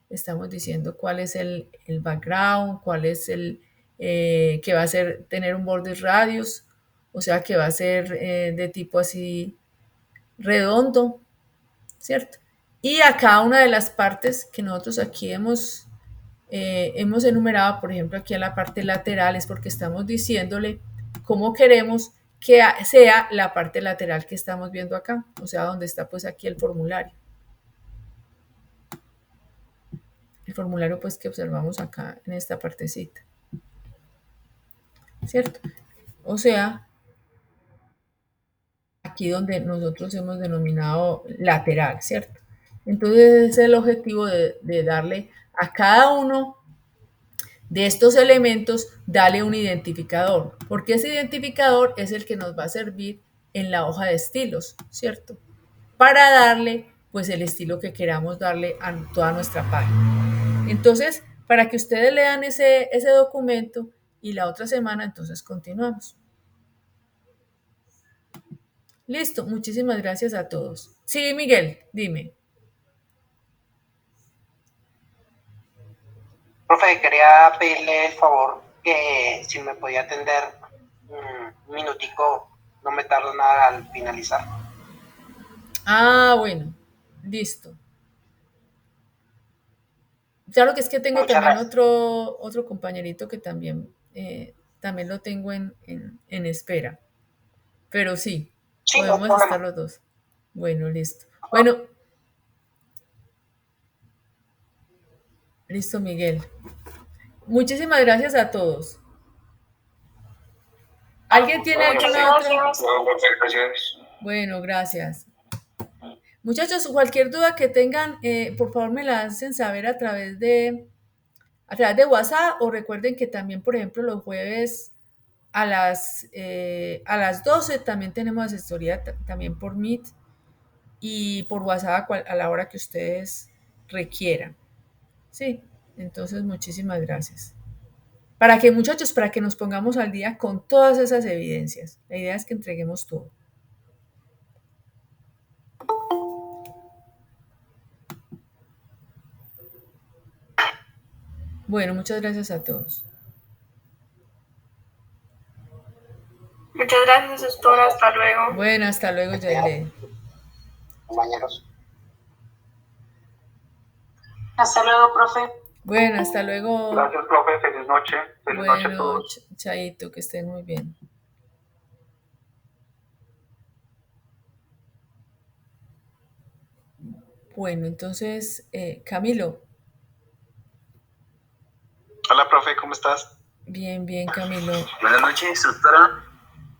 Estamos diciendo cuál es el background, cuál es el que va a ser tener un border radius, o sea que va a ser de tipo así redondo, ¿cierto? Y a cada una de las partes que nosotros aquí hemos enumerado, por ejemplo, aquí en la parte lateral, es porque estamos diciéndole cómo queremos que sea la parte lateral que estamos viendo acá, o sea, donde está pues aquí el formulario. El formulario pues que observamos acá en esta partecita, ¿cierto? O sea, aquí donde nosotros hemos denominado lateral, ¿cierto? Entonces ese es el objetivo de darle a cada uno de estos elementos, darle un identificador, porque ese identificador es el que nos va a servir en la hoja de estilos, ¿cierto? Para darle pues el estilo que queramos darle a toda nuestra página. Entonces, para que ustedes lean ese documento y la otra semana entonces continuamos. Listo, muchísimas gracias a todos. Sí, Miguel, dime. Profe, quería pedirle el favor que si me podía atender un minutico, no me tardo nada al finalizar. Ah, bueno, listo. Claro que es que tengo Muchas también gracias. otro compañerito que también lo tengo en espera. Pero sí, Sí, no hay podemos estar problema. los dos. Bueno, listo. Bueno, listo, Miguel. Muchísimas gracias a todos. ¿Alguien tiene Muchas alguna otra? gracias. No, profe, gracias. Bueno, gracias. Muchachos, cualquier duda que tengan, por favor me la hacen saber a través de WhatsApp o recuerden que también, por ejemplo, los jueves a las 12 también tenemos asesoría también por Meet y por WhatsApp a la hora que ustedes requieran. Sí, entonces muchísimas gracias. Muchachos, para que nos pongamos al día con todas esas evidencias. La idea es que entreguemos todo. Bueno, muchas gracias a todos. Muchas gracias, doctora. Hasta luego. Bueno, hasta luego, Yaile. Compañeros. Hasta luego, profe. Bueno, hasta luego. Gracias, profe. Feliz noche. Feliz noche a Bueno, todos. Chaito, que estén muy bien. Bueno, entonces, Camilo. Hola, profe, ¿cómo estás? Bien, bien, Camilo. Buenas noches, doctora.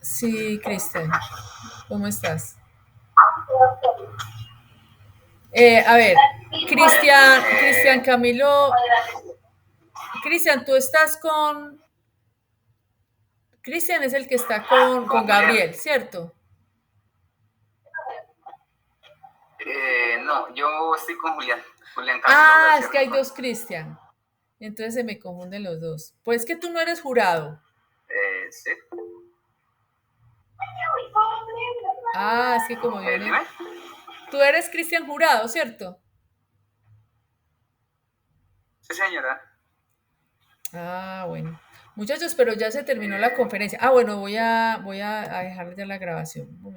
Sí, Cristian, ¿cómo estás? A ver, Cristian Camilo. Cristian, tú estás con. Cristian es el que está con Gabriel, ¿cierto? No, yo estoy con Julián. Julián Camilo Ah, es García que hay Rincón. dos Cristian. Entonces se me confunden los dos. Pues que tú no eres jurado. Sí. Ah, es que como viene. Dime. Tú eres Cristian Jurado, ¿cierto? Sí, señora. Ah, bueno. Muchachos, pero ya se terminó la conferencia. Ah, bueno, voy a dejar ya la grabación. Un momento.